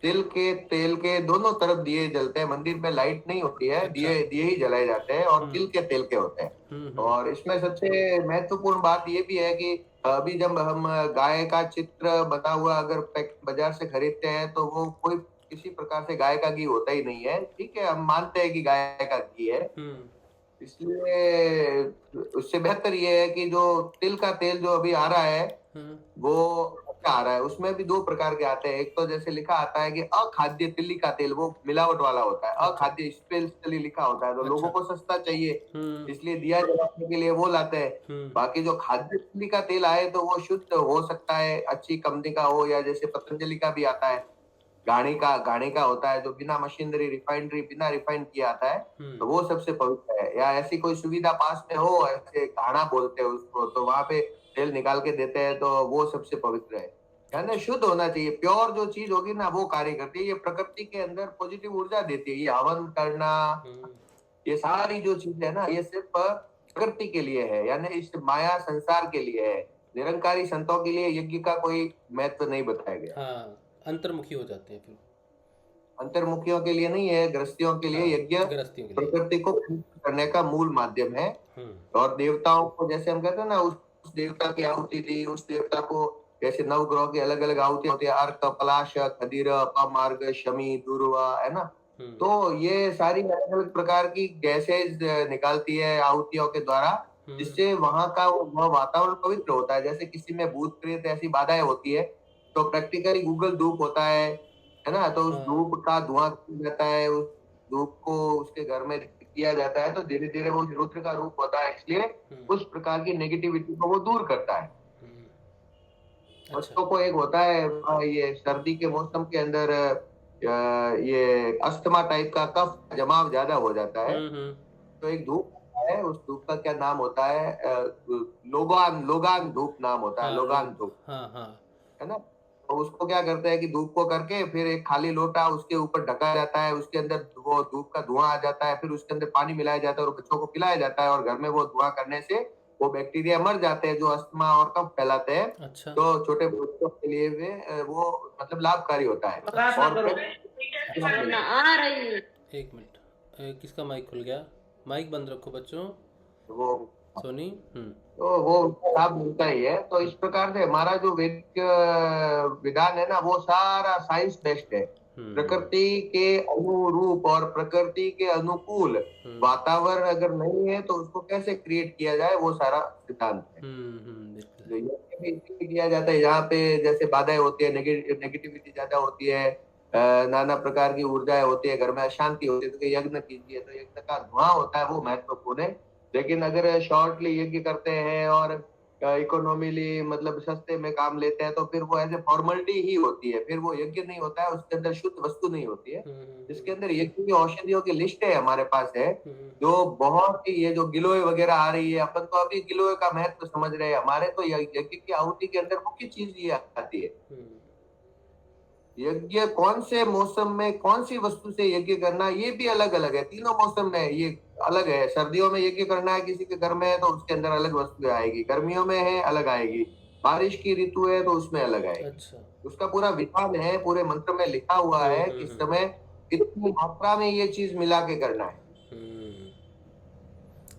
तिल के तेल के दोनों तरफ दिए जलते हैं। मंदिर में लाइट नहीं होती है, दिए ही जलाए जाते हैं, और तिल के तेल के होते हैं। और इसमें सबसे महत्वपूर्ण बात ये भी है कि अभी जब हम गाय का चित्र बना हुआ अगर बाजार से खरीदते हैं तो वो कोई किसी प्रकार से गाय का घी होता ही नहीं है। ठीक है, हम मानते हैं कि गाय का घी है, इसलिए उससे बेहतर ये है कि जो तिल का तेल जो अभी आ रहा है वो आ रहा है। उसमें भी दो प्रकार के आते हैं। एक तो जैसे लिखा आता है कि अखाद्य तिल्ली का तेल, वो मिलावट वाला होता है। अखाद्य स्पेशली लिखा होता है, तो लोगों को सस्ता चाहिए इसलिए दिया जलाने के लिए वो लाते हैं। बाकी जो खाद्य तिल्ली का तेल आए तो वो शुद्ध हो सकता है, अच्छी कंपनी का हो, या जैसे पतंजलि का भी आता है, घाणी का होता है, जो बिना मशीनरी रिफाइनरी बिना रिफाइन किया आता है, तो वो सबसे पवित्र है। या ऐसी कोई सुविधा पास में हो, ऐसे घाना बोलते हैं उसको, तो वहां पे तेल निकाल के देते हैं, तो वो सबसे पवित्र है। यानी शुद्ध होना चाहिए, प्योर जो चीज होगी ना वो कार्य करती है। ये प्रकृति के अंदर पॉजिटिव ऊर्जा देती है। ये हवन करना, ये सारी जो चीज है ना, ये सिर्फ प्रकृति के लिए है, यानी इस माया संसार के लिए है। निरंकारी संतों के लिए यज्ञ का कोई महत्व नहीं बताया गया। हाँ, अंतर्मुखी हो जाते हैं फिर। अंतर्मुखियों के लिए नहीं है, गृहस्थियों के लिए यज्ञ प्रकृति को करने का मूल माध्यम है। और देवताओं को, जैसे हम कहते हैं ना, उस देवता की आहुति दी, उस देवता को जैसे नवग्रह की अलग अलग आहुतियां होती है, अर्क, पलाश, खदीर, अपामार्ग, शमी, दूर्वा, है ना। तो ये सारी अलग अलग प्रकार की गैसेज निकालती है आहुतियों के द्वारा, जिससे वहां का वह वातावरण पवित्र होता है। जैसे किसी में भूत प्रेत ऐसी बाधाएं होती है, तो प्रैक्टिकली गूगल धूप होता है ना, तो उस धूप का धुआं जाता है, उस धूप को उसके घर में किया जाता है, तो धीरे धीरे वो रुद्र का रूप होता है, इसलिए उस प्रकार की नेगेटिविटी को वो दूर करता है। बच्चों को एक होता है ये सर्दी के मौसम के अंदर ये अस्थमा टाइप का कफ जमाव ज्यादा हो जाता है, तो एक धूप है, उस धूप का क्या नाम होता है, लोगान धूप नाम होता है, लोगान धूप, है ना। तो उसको क्या करते हैं कि धूप को करके फिर एक खाली लोटा उसके ऊपर ढका जाता है, उसके अंदर वो धूप का धुआं आ जाता है, फिर उसके अंदर पानी मिलाया जाता है और बच्चों को पिलाया जाता है, और घर में वो धुआं करने से वो बैक्टीरिया मर जाते हैं जो अस्थमा और कफ फैलाते हैं। अच्छा। तो छोटे बच्चों के लिए वो मतलब लाभकारी होता है। एक मिनट, किसका माइक खुल गया? माइक बंद रखो बच्चों। वो सोनी। तो वो लाभ मिलता ही है। तो इस प्रकार से हमारा जो वैदिक विधान है ना, वो सारा साइंस बेस्ड है। प्रकृति के अनुरूप और प्रकृति के अनुकूल वातावरण अगर नहीं है तो उसको कैसे क्रिएट किया जाए, वो सारा सिद्धांत है। किया जाता है यहाँ पे जैसे बाधाएं होती है, नेगेटिविटी ज्यादा होती है, नाना प्रकार की ऊर्जाएं होती है, घर में अशांति होती है, तो यज्ञ कीजिए, तो यज्ञ का धुआं होता है वो महत्वपूर्ण है। लेकिन अगर शॉर्टली यज्ञ करते हैं और इकोनॉमिली मतलब सस्ते में काम लेते हैं, तो फिर वो ऐसे फॉर्मेलिटी ही होती है, फिर वो यज्ञ नहीं होता है, उसके अंदर शुद्ध वस्तु नहीं होती है। इसके अंदर यज्ञ की औषधियों की लिस्ट है हमारे पास है, जो बहुत ही, ये जो गिलोय वगैरह आ रही है, अपन तो अभी गिलोय का महत्व समझ रहे हैं, हमारे तो यज्ञ की आहुति के अंदर मुख्य चीज ये आती है। यज्ञ कौन से मौसम में कौन सी वस्तु से यज्ञ करना, ये भी अलग अलग है। तीनों मौसम में ये अलग है। सर्दियों में यज्ञ करना है किसी के घर में है तो उसके अंदर अलग वस्तु आएगी, गर्मियों में है अलग आएगी, बारिश की ऋतु है तो उसमें अलग आएगी। अच्छा। उसका पूरा विधान है, पूरे मंत्र में लिखा हुआ है किस समय कितनी मात्रा में ये चीज मिला के करना है।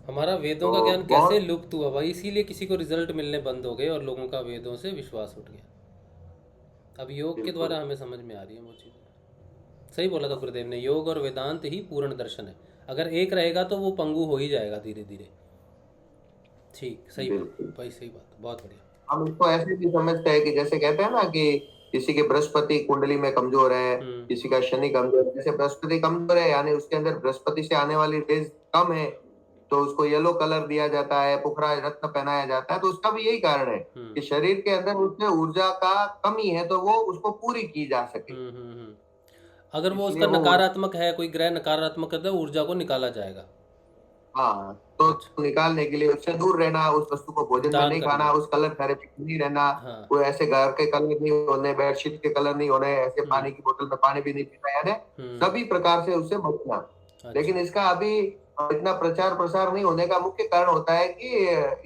हमारा वेदों का ज्ञान कैसे लुप्त हुआ भाई, इसीलिए किसी को रिजल्ट मिलने बंद हो गए और लोगों का वेदों से विश्वास उठ गया। अब योग के द्वारा हमें समझ में आ रही है वो चीज़। सही बोला था गुरुदेव ने, योग और वेदांत ही पूर्ण दर्शन है। अगर एक रहेगा तो वो पंगु हो ही जाएगा धीरे धीरे। ठीक, सही भाई, सही बात, बहुत बढ़िया। हम इसको ऐसे भी समझते हैं कि जैसे कहते हैं ना कि किसी के बृहस्पति कुंडली में कमजोर है, किसी का शनि कमजोर है। जैसे बृहस्पति कमजोर है यानी उसके अंदर बृहस्पति से आने वाली रेज कम है, तो उसको येलो कलर दिया जाता है, पुखरा रत्न पहनाया जाता है। तो उसका भी यही कारण है कि शरीर के अंदर उसमें ऊर्जा का कमी है, तो वो उसको पूरी की जा सके। अगर वो उसका नकारात्मक है, कोई ग्रह नकारात्मक है, तो ऊर्जा को निकाला जाएगा। हाँ, तो निकालने के लिए उससे दूर रहना, उस वस्तु को भोजन में नहीं खाना, उस कलर थेरेपी नहीं रहना। हाँ। वो ऐसे घर के कलर नहीं होने, बेडशीट के कलर नहीं होने, ऐसे पानी की बोतल में पानी भी नहीं पीना, यानी सभी प्रकार से उससे बचना। अच्छा। लेकिन इसका अभी इतना प्रचार प्रसार नहीं होने का मुख्य कारण होता है कि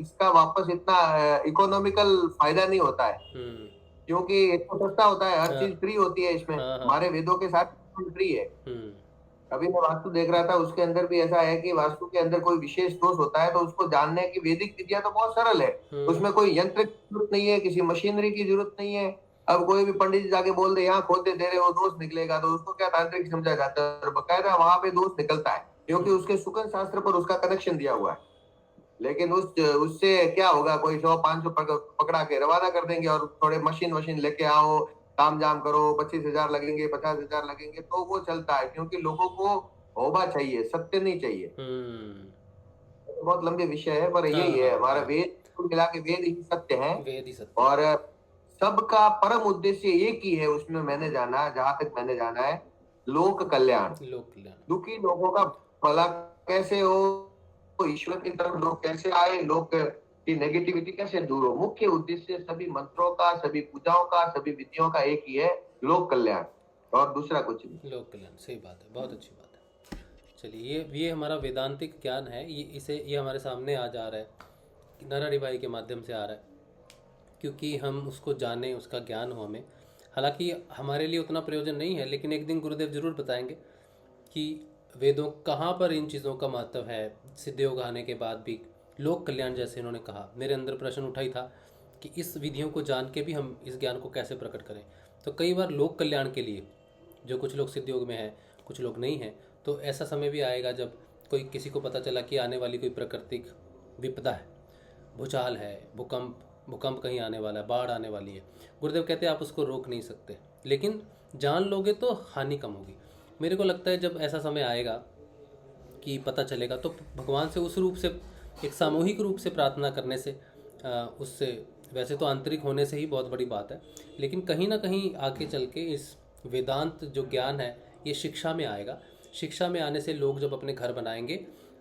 इसका वापस इतना इकोनॉमिकल फायदा नहीं होता है, क्योंकि इतना सस्ता होता है, हर चीज फ्री होती है इसमें। हमारे वेदों के साथ फ्री है। अभी मैं वास्तु देख रहा था, उसके अंदर भी ऐसा है कि वास्तु के अंदर कोई विशेष दोष होता है तो उसको जानने की वैदिक विधियां तो बहुत सरल है। उसमें कोई यंत्र की जरूरत नहीं है, किसी मशीनरी की जरूरत नहीं है। अब कोई भी पंडित जी जाके बोल दे यहाँ खोद दे रहे हो दोष निकलेगा, तो उसको क्या तांत्रिक समझा जाता है, बकायदा वहां पे दोष निकलता है, क्योंकि उसके सुकन शास्त्र पर उसका कनेक्शन दिया हुआ है। लेकिन उससे क्या होगा, कोई 100-500 पकड़ा के रवाना कर देंगे और थोड़े मशीन लेके आओ, काम जाम करो, 25,000 लगेंगे, 50,000 लगेंगे, तो वो चलता है। क्योंकि लोगों को होगा चाहिए, सत्य नहीं चाहिए। बहुत लंबे विषय है, पर यही है हमारा वेद, कुल मिला के वेद ही सत्य है। वेद ही सत्य। और सबका परम उद्देश्य एक ही है, उसमें मैंने जाना, जहां तक मैंने जाना है, लोक कल्याण। दुखी लोगों का भला कैसे हो, ईश्वर की तरफ लोग कैसे आए, लोग की नेगेटिविटी कैसे दूर हो। मुख्य उद्देश्य सभी मंत्रों का, सभी पूजाओं का, सभी विधियों का एक ही है, लोक कल्याण, और दूसरा कुछ नहीं। लोक कल्याण, सही बात है, बहुत अच्छी बात है। चलिए, ये हमारा वेदांतिक ज्ञान है, ये हमारे सामने आ जा रहा है, नरहरि भाई के माध्यम से आ रहा है, क्योंकि हम उसको जाने, उसका ज्ञान हो हमें। हालांकि हमारे लिए उतना प्रयोजन नहीं है, लेकिन एक दिन गुरुदेव जरूर बताएंगे कि वेदों कहाँ पर इन चीज़ों का महत्व है। सिद्ध योग आने के बाद भी लोक कल्याण, जैसे इन्होंने कहा, मेरे अंदर प्रश्न उठा ही था कि इस विधियों को जान के भी हम इस ज्ञान को कैसे प्रकट करें। तो कई बार लोक कल्याण के लिए, जो कुछ लोग सिद्ध योग में हैं, कुछ लोग नहीं हैं, तो ऐसा समय भी आएगा जब कोई किसी को पता चला कि आने वाली कोई प्राकृतिक विपदा है, भूचाल है, भूकंप कहीं आने वाला है, बाढ़ आने वाली है। गुरुदेव कहते हैं आप उसको रोक नहीं सकते, लेकिन जान लोगे तो हानि कम होगी। मेरे को लगता है जब ऐसा समय आएगा कि पता चलेगा, तो भगवान से उस रूप से, एक सामूहिक रूप से प्रार्थना करने से, उससे, वैसे तो आंतरिक होने से ही बहुत बड़ी बात है, लेकिन कहीं ना कहीं आके चल के इस वेदांत जो ज्ञान है ये शिक्षा में आएगा। शिक्षा में आने से लोग जब अपने घर बनाएंगे,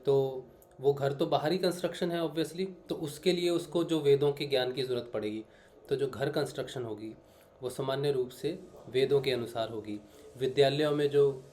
तो वो घर तो बाहरी कंस्ट्रक्शन है ऑब्वियसली, तो उसके लिए उसको जो वेदों के ज्ञान की ज़रूरत पड़ेगी। तो जो घर कंस्ट्रक्शन होगी वो सामान्य रूप से वेदों के अनुसार होगी। विद्यालयों में जो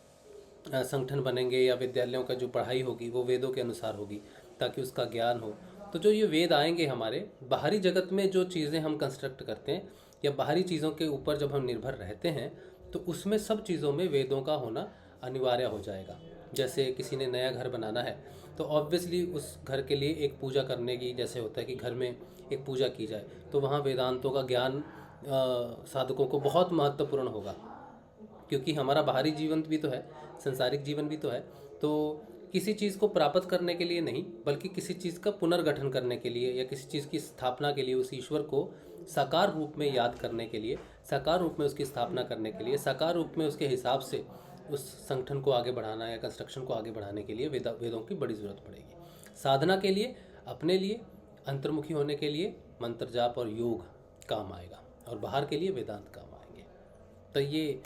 संगठन बनेंगे या विद्यालयों का जो पढ़ाई होगी वो वेदों के अनुसार होगी, ताकि उसका ज्ञान हो। तो जो ये वेद आएंगे हमारे बाहरी जगत में, जो चीज़ें हम कंस्ट्रक्ट करते हैं या बाहरी चीज़ों के ऊपर जब हम निर्भर रहते हैं, तो उसमें सब चीज़ों में वेदों का होना अनिवार्य हो जाएगा। जैसे किसी ने नया घर बनाना है तो ऑब्वियसली उस घर के लिए एक पूजा करने की, जैसे होता है कि घर में एक पूजा की जाए, तो वहाँ वेदांतों का ज्ञान साधकों को बहुत महत्वपूर्ण होगा, क्योंकि हमारा बाहरी जीवन भी तो है, संसारिक जीवन भी तो है। तो किसी चीज़ को प्राप्त करने के लिए नहीं, बल्कि किसी चीज़ का पुनर्गठन करने के लिए या किसी चीज़ की स्थापना के लिए, उस ईश्वर को साकार रूप में याद करने के लिए, साकार रूप में उसकी स्थापना करने के लिए, साकार रूप में उसके हिसाब से उस संगठन को आगे बढ़ाना या कंस्ट्रक्शन को आगे बढ़ाने के लिए वेदों की बड़ी ज़रूरत पड़ेगी। साधना के लिए, अपने लिए, अंतर्मुखी होने के लिए मंत्र जाप और योग काम आएगा, और बाहर के लिए वेदांत काम आएंगे। तो ये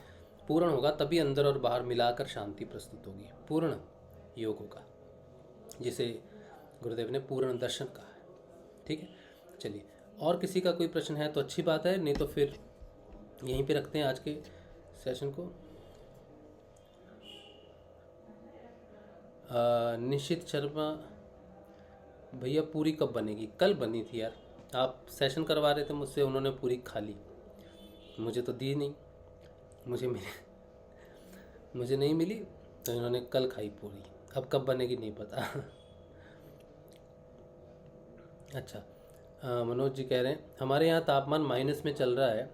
पूर्ण होगा, तभी अंदर और बाहर मिलाकर शांति प्रस्तुत होगी। पूर्ण योग होगा, जिसे गुरुदेव ने पूर्ण दर्शन कहा है। ठीक है, चलिए, और किसी का कोई प्रश्न है तो अच्छी बात है, नहीं तो फिर यहीं पे रखते हैं आज के सेशन को। निश्चित शर्मा भैया, पूरी कब बनेगी? कल बनी थी यार, आप सेशन करवा रहे थे मुझसे, उन्होंने पूरी खा ली, मुझे तो दी नहीं, मुझे नहीं मिली, तो इन्होंने कल खाई पूरी। अब कब बनेगी नहीं पता। अच्छा, मनोज जी कह रहे हैं हमारे यहाँ तापमान माइनस में चल रहा है,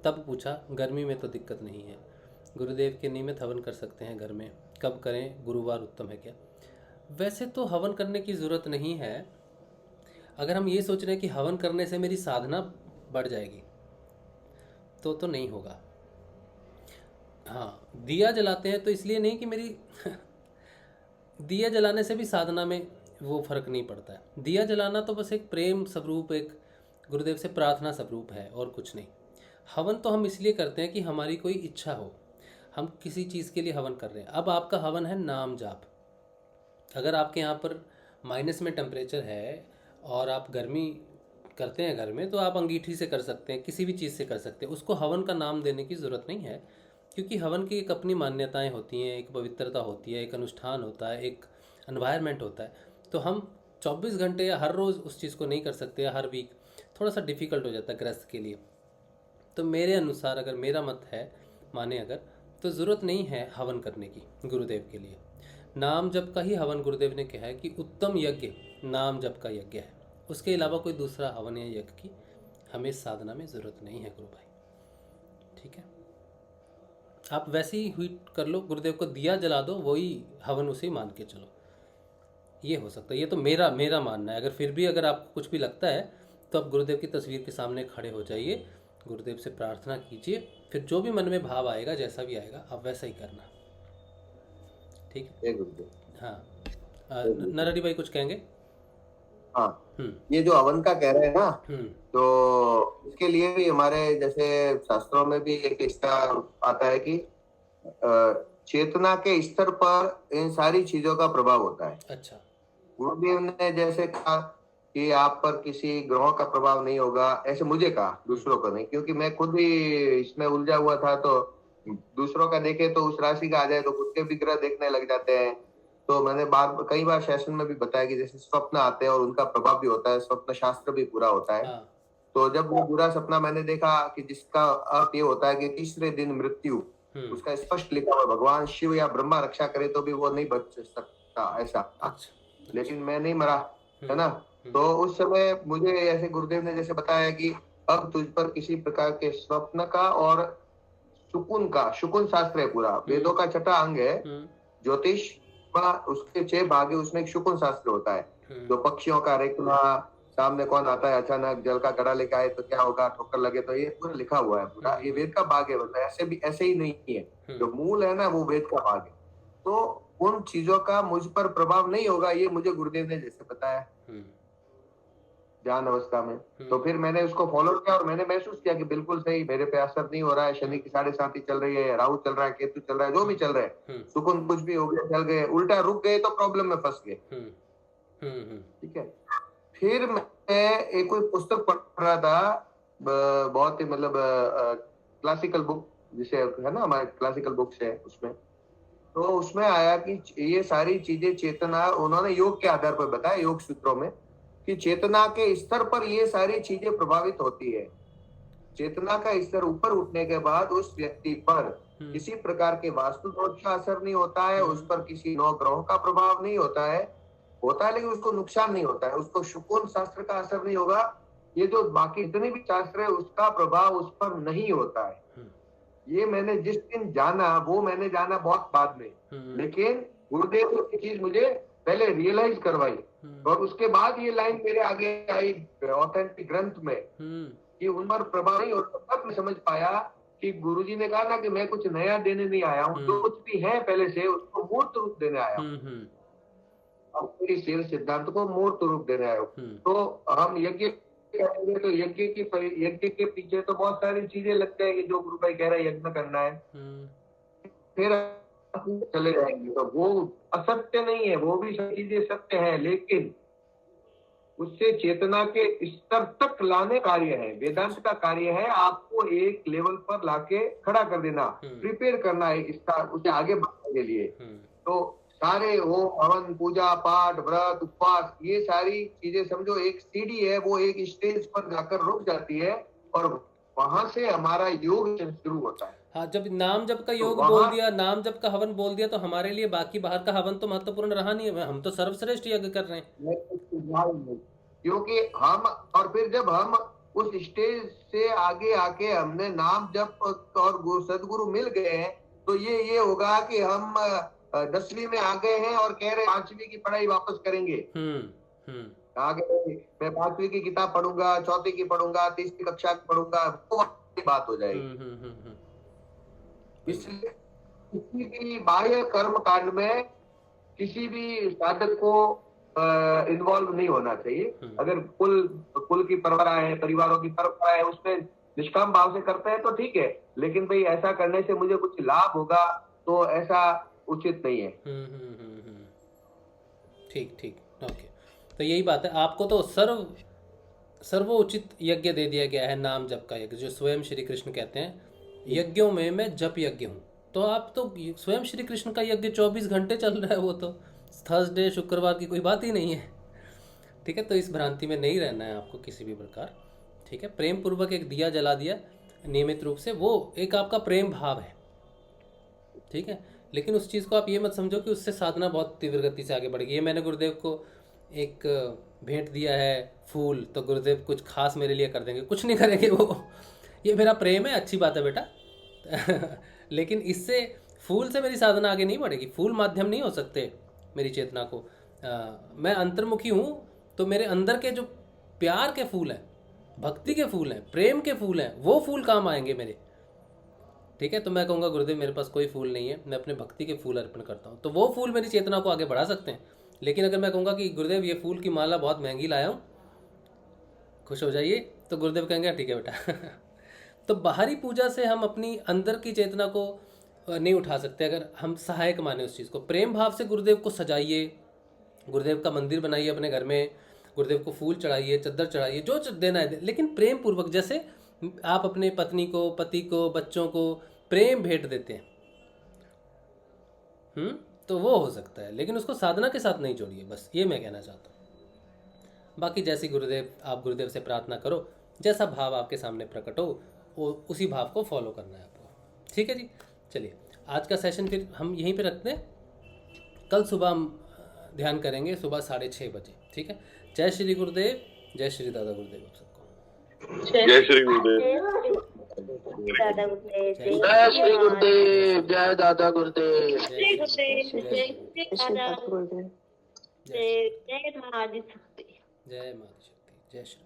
तब पूछा गर्मी में तो दिक्कत नहीं है, गुरुदेव के नियमित हवन कर सकते हैं घर में, कब करें, गुरुवार उत्तम है क्या? वैसे तो हवन करने की ज़रूरत नहीं है। अगर हम ये सोच रहे हैं कि हवन करने से मेरी साधना बढ़ जाएगी, तो नहीं होगा। हाँ, दिया जलाते हैं तो इसलिए नहीं कि मेरी दिया जलाने से भी साधना में वो फर्क नहीं पड़ता है। दिया जलाना तो बस एक प्रेम स्वरूप, एक गुरुदेव से प्रार्थना स्वरूप है, और कुछ नहीं। हवन तो हम इसलिए करते हैं कि हमारी कोई इच्छा हो, हम किसी चीज़ के लिए हवन कर रहे हैं। अब आपका हवन है नाम जाप। अगर आपके यहाँ पर माइनस में टेम्परेचर है और आप गर्मी करते हैं घर में, तो आप अंगीठी से कर सकते हैं, किसी भी चीज़ से कर सकते हैं, उसको हवन का नाम देने की ज़रूरत नहीं है, क्योंकि हवन की एक अपनी मान्यताएं होती हैं, एक पवित्रता होती है, एक अनुष्ठान होता है, एक एनवायरनमेंट होता है। तो हम 24 घंटे या हर रोज़ उस चीज़ को नहीं कर सकते, या हर वीक थोड़ा सा डिफ़िकल्ट हो जाता है गृहस्थ के लिए। तो मेरे अनुसार, अगर मेरा मत है माने अगर, तो ज़रूरत नहीं है हवन करने की गुरुदेव के लिए। नाम जप का ही हवन गुरुदेव ने कहा है कि उत्तम यज्ञ नाम जप का यज्ञ है, उसके अलावा कोई दूसरा हवन या यज्ञ की हमें साधना में ज़रूरत नहीं है गुरु भाई। ठीक है, आप वैसे ही हुई कर लो, गुरुदेव को दिया जला दो, वही हवन उसे मान के चलो, ये हो सकता है। ये तो मेरा मानना है। अगर फिर भी अगर आपको कुछ भी लगता है तो आप गुरुदेव की तस्वीर के सामने खड़े हो जाइए, गुरुदेव से प्रार्थना कीजिए, फिर जो भी मन में भाव आएगा, जैसा भी आएगा, आप वैसा ही करना। ठीक है गुरुदेव। हाँ, नरहरि भाई कुछ कहेंगे? हाँ, ये जो हवन का कह रहे हैं ना, तो इसके लिए भी हमारे जैसे शास्त्रों में भी एक इसका आता है कि चेतना के स्तर पर इन सारी चीजों का प्रभाव होता है। अच्छा, गुरुदेव ने जैसे कहा कि आप पर किसी ग्रहों का प्रभाव नहीं होगा, ऐसे मुझे कहा, दूसरों का नहीं, क्योंकि मैं खुद ही इसमें उलझा हुआ था। तो दूसरों का देखे तो उस राशि का आ जाए तो खुद के भी ग्रह देखने लग जाते हैं। तो मैंने कई बार सेशन में भी बताया कि जैसे स्वप्न आते हैं और उनका प्रभाव भी होता है, स्वप्न शास्त्र भी पूरा होता है। तो जब वो बुरा सपना मैंने देखा कि जिसका अर्थ ये होता है कि तीसरे दिन मृत्यु, उसका स्पष्ट लिखा हुआ, भगवान शिव या ब्रह्मा रक्षा करे तो भी वो नहीं बच सकता, ऐसा। लेकिन मैं नहीं मरा, है ना, तो उस समय मुझे ऐसे गुरुदेव ने जैसे बताया कि अब तुझ पर किसी प्रकार के स्वप्न का और शुकुन शास्त्र है पूरा, वेदों का छठा अंग है ज्योतिष का, उसके 6 भाग है, उसमें एक शुकुन शास्त्र होता है, जो पक्षियों का रेखना, सामने कौन आता है अचानक, जल का घड़ा लेके आए तो क्या होगा, ठोकर लगे तो, ये पूरा लिखा हुआ है पूरा, ये वेद का भाग है, मतलब ऐसे ही नहीं है, जो मूल है ना वो वेद का भाग है। तो उन चीजों का मुझ पर प्रभाव नहीं होगा, ये मुझे गुरुदेव ने जैसे बताया ध्यान अवस्था में। तो फिर मैंने उसको फॉलो किया और मैंने महसूस किया कि बिल्कुल सही, मेरे पे असर नहीं हो रहा है, शनि की 7.5 चल रही है, राहु चल रहा है, केतु चल रहा है, जो भी चल रहा है, सुकून कुछ भी हो गया, चल गए, उल्टा रुक गए तो प्रॉब्लम में फंस गए। ठीक है। फिर मैं एक कोई पुस्तक पढ़ रहा था, बहुत ही मतलब क्लासिकल बुक जिसे है ना, हमारे क्लासिकल बुक्स है उसमें, तो उसमें आया कि ये सारी चीजें चेतना, उन्होंने योग के आधार पर बताया, योग सूत्रों में, कि चेतना के स्तर पर ये सारी चीजें प्रभावित होती है। चेतना का स्तर ऊपर उठने के बाद उस व्यक्ति पर किसी प्रकार के वास्तु दोष का असर नहीं होता है, उस पर किसी 9 ग्रहों का प्रभाव नहीं होता है लेकिन उसको नुकसान नहीं होता है, उसको शुकुन शास्त्र का असर नहीं होगा, ये जो बाकी जितने भी शास्त्र है उसका प्रभाव उस पर नहीं होता है। ये मैंने जिस दिन जाना, वो मैंने जाना बहुत बाद में, लेकिन गुरुदेव ने ये चीज मुझे पहले रियलाइज करवाई, और उसके बाद ये लाइन मेरे आगे आई ऑथेंटिक ग्रंथ में कि उन पर प्रभाव नहीं होता। तब मैं समझ पाया कि गुरुजी ने कहा ना कि मैं कुछ नया देने नहीं आया हूँ, जो कुछ भी है पहले से उसको मूर्त रूप देने आया हूँ, अपनी शिव सिद्धांत को मूर्त रूप देने आया हूँ। तो हम यज्ञ करेंगे तो यज्ञ के पीछे तो बहुत सारी चीजें लगते हैं कि जो गुरु भाई कह रहे हैं यज्ञ करना है, फिर चले जाएंगे, तो वो असत्य नहीं है, वो भी सब चीजें सत्य है, लेकिन उससे चेतना के स्तर तक लाने कार्य है, वेदांत का कार्य है, आपको एक लेवल पर लाके खड़ा कर देना, प्रिपेयर करना है उसे आगे बढ़ने के लिए। तो सारे होम हवन पूजा पाठ व्रत उपवास ये सारी चीजें समझो एक सीढ़ी है, वो एक स्टेज पर जाकर रुक जाती है और वहां से हमारा योग शुरू होता है। हाँ, जब नाम जप का योग बोल दिया, नाम जप का हवन बोल दिया, तो हमारे लिए बाकी बाहर का हवन तो महत्वपूर्ण रहा नहीं है, हम तो सर्वश्रेष्ठ यज्ञ कर रहे हैं। क्योंकि हम, और फिर जब हम उस स्टेज से आगे आके हमने नाम जप और सदगुरु मिल गए हैं, तो ये होगा कि हम 10वीं में आ गए हैं और कह रहे 5वीं की पढ़ाई वापस करेंगे। आगे मैं 5वीं की किताब पढ़ूंगा, 4वीं की पढ़ूंगा, 3वीं कक्षा की पढ़ूंगा, वो बात हो जाएगी। इसलिए किसी भी बाह्य कर्म कांड में किसी भी साधक को इन्वॉल्व नहीं होना चाहिए। अगर कुल की परंपरा है, परिवारों की परंपरा है, उसमें निष्काम भाव से करते हैं तो ठीक है, लेकिन भाई ऐसा करने से मुझे कुछ लाभ होगा तो ऐसा उचित नहीं है। ठीक, ओके। तो यही बात है, आपको तो सर्वोचित यज्ञ दे दिया गया है, नाम जप का यज्ञ, जो स्वयं श्री कृष्ण कहते हैं यज्ञों में मैं जप यज्ञ हूँ। तो आप तो स्वयं श्री कृष्ण का यज्ञ 24 घंटे चल रहा है, वो तो थर्सडे शुक्रवार की कोई बात ही नहीं है। ठीक है, तो इस भ्रांति में नहीं रहना है आपको किसी भी प्रकार। ठीक है, प्रेम पूर्वक एक दिया जला दिया नियमित रूप से, वो एक आपका प्रेम भाव है। ठीक है, लेकिन उस चीज़ को आप ये मत समझो कि उससे साधना बहुत तीव्र गति से आगे बढ़ गई। ये मैंने गुरुदेव को एक भेंट दिया है फूल, तो गुरुदेव कुछ खास मेरे लिए कर देंगे, कुछ नहीं करेंगे वो। ये मेरा प्रेम है, अच्छी बात है बेटा। लेकिन इससे फूल से मेरी साधना आगे नहीं बढ़ेगी, फूल माध्यम नहीं हो सकते मेरी चेतना को। मैं अंतर्मुखी हूँ, तो मेरे अंदर के जो प्यार के फूल हैं, भक्ति के फूल हैं, प्रेम के फूल हैं, वो फूल काम आएंगे मेरे। ठीक है, तो मैं कहूँगा गुरुदेव मेरे पास कोई फूल नहीं है, मैं अपने भक्ति के फूल अर्पण करता हूँ, तो वो फूल मेरी चेतना को आगे बढ़ा सकते हैं। लेकिन अगर मैं कहूँगा कि गुरुदेव ये फूल की माला बहुत महंगी लाया हूँ, खुश हो जाइए, तो गुरुदेव कहेंगे ठीक है बेटा। तो बाहरी पूजा से हम अपनी अंदर की चेतना को नहीं उठा सकते, अगर हम सहायक माने उस चीज़ को। प्रेम भाव से गुरुदेव को सजाइए, गुरुदेव का मंदिर बनाइए अपने घर में, गुरुदेव को फूल चढ़ाइए, चद्दर चढ़ाइए, जो देना है, लेकिन प्रेम पूर्वक। जैसे आप अपने पत्नी को, पति को, बच्चों को प्रेम भेंट देते हैं, तो वो हो सकता है, लेकिन उसको साधना के साथ नहीं जोड़िए, बस ये मैं कहना चाहता हूँ। बाकी जैसी गुरुदेव, आप गुरुदेव से प्रार्थना करो, जैसा भाव आपके सामने प्रकट हो, वो उसी भाव को फॉलो करना है आपको। ठीक है जी, चलिए आज का सेशन फिर हम यहीं पे रखते हैं। कल सुबह हम ध्यान करेंगे सुबह 6:30 बजे। ठीक है। जय श्री गुरुदेव, जय श्री दादा गुरुदेव आप सबको। जय श्री गुरुदेव। दादा गुरुदेव, जय श्री गुरुदेव, जय दादा गुरुदेव। जय गुरुदेव, जय दादा गुरुदेव, जय माँ आदिशक्ति। जय माता शक्ति, जय श्री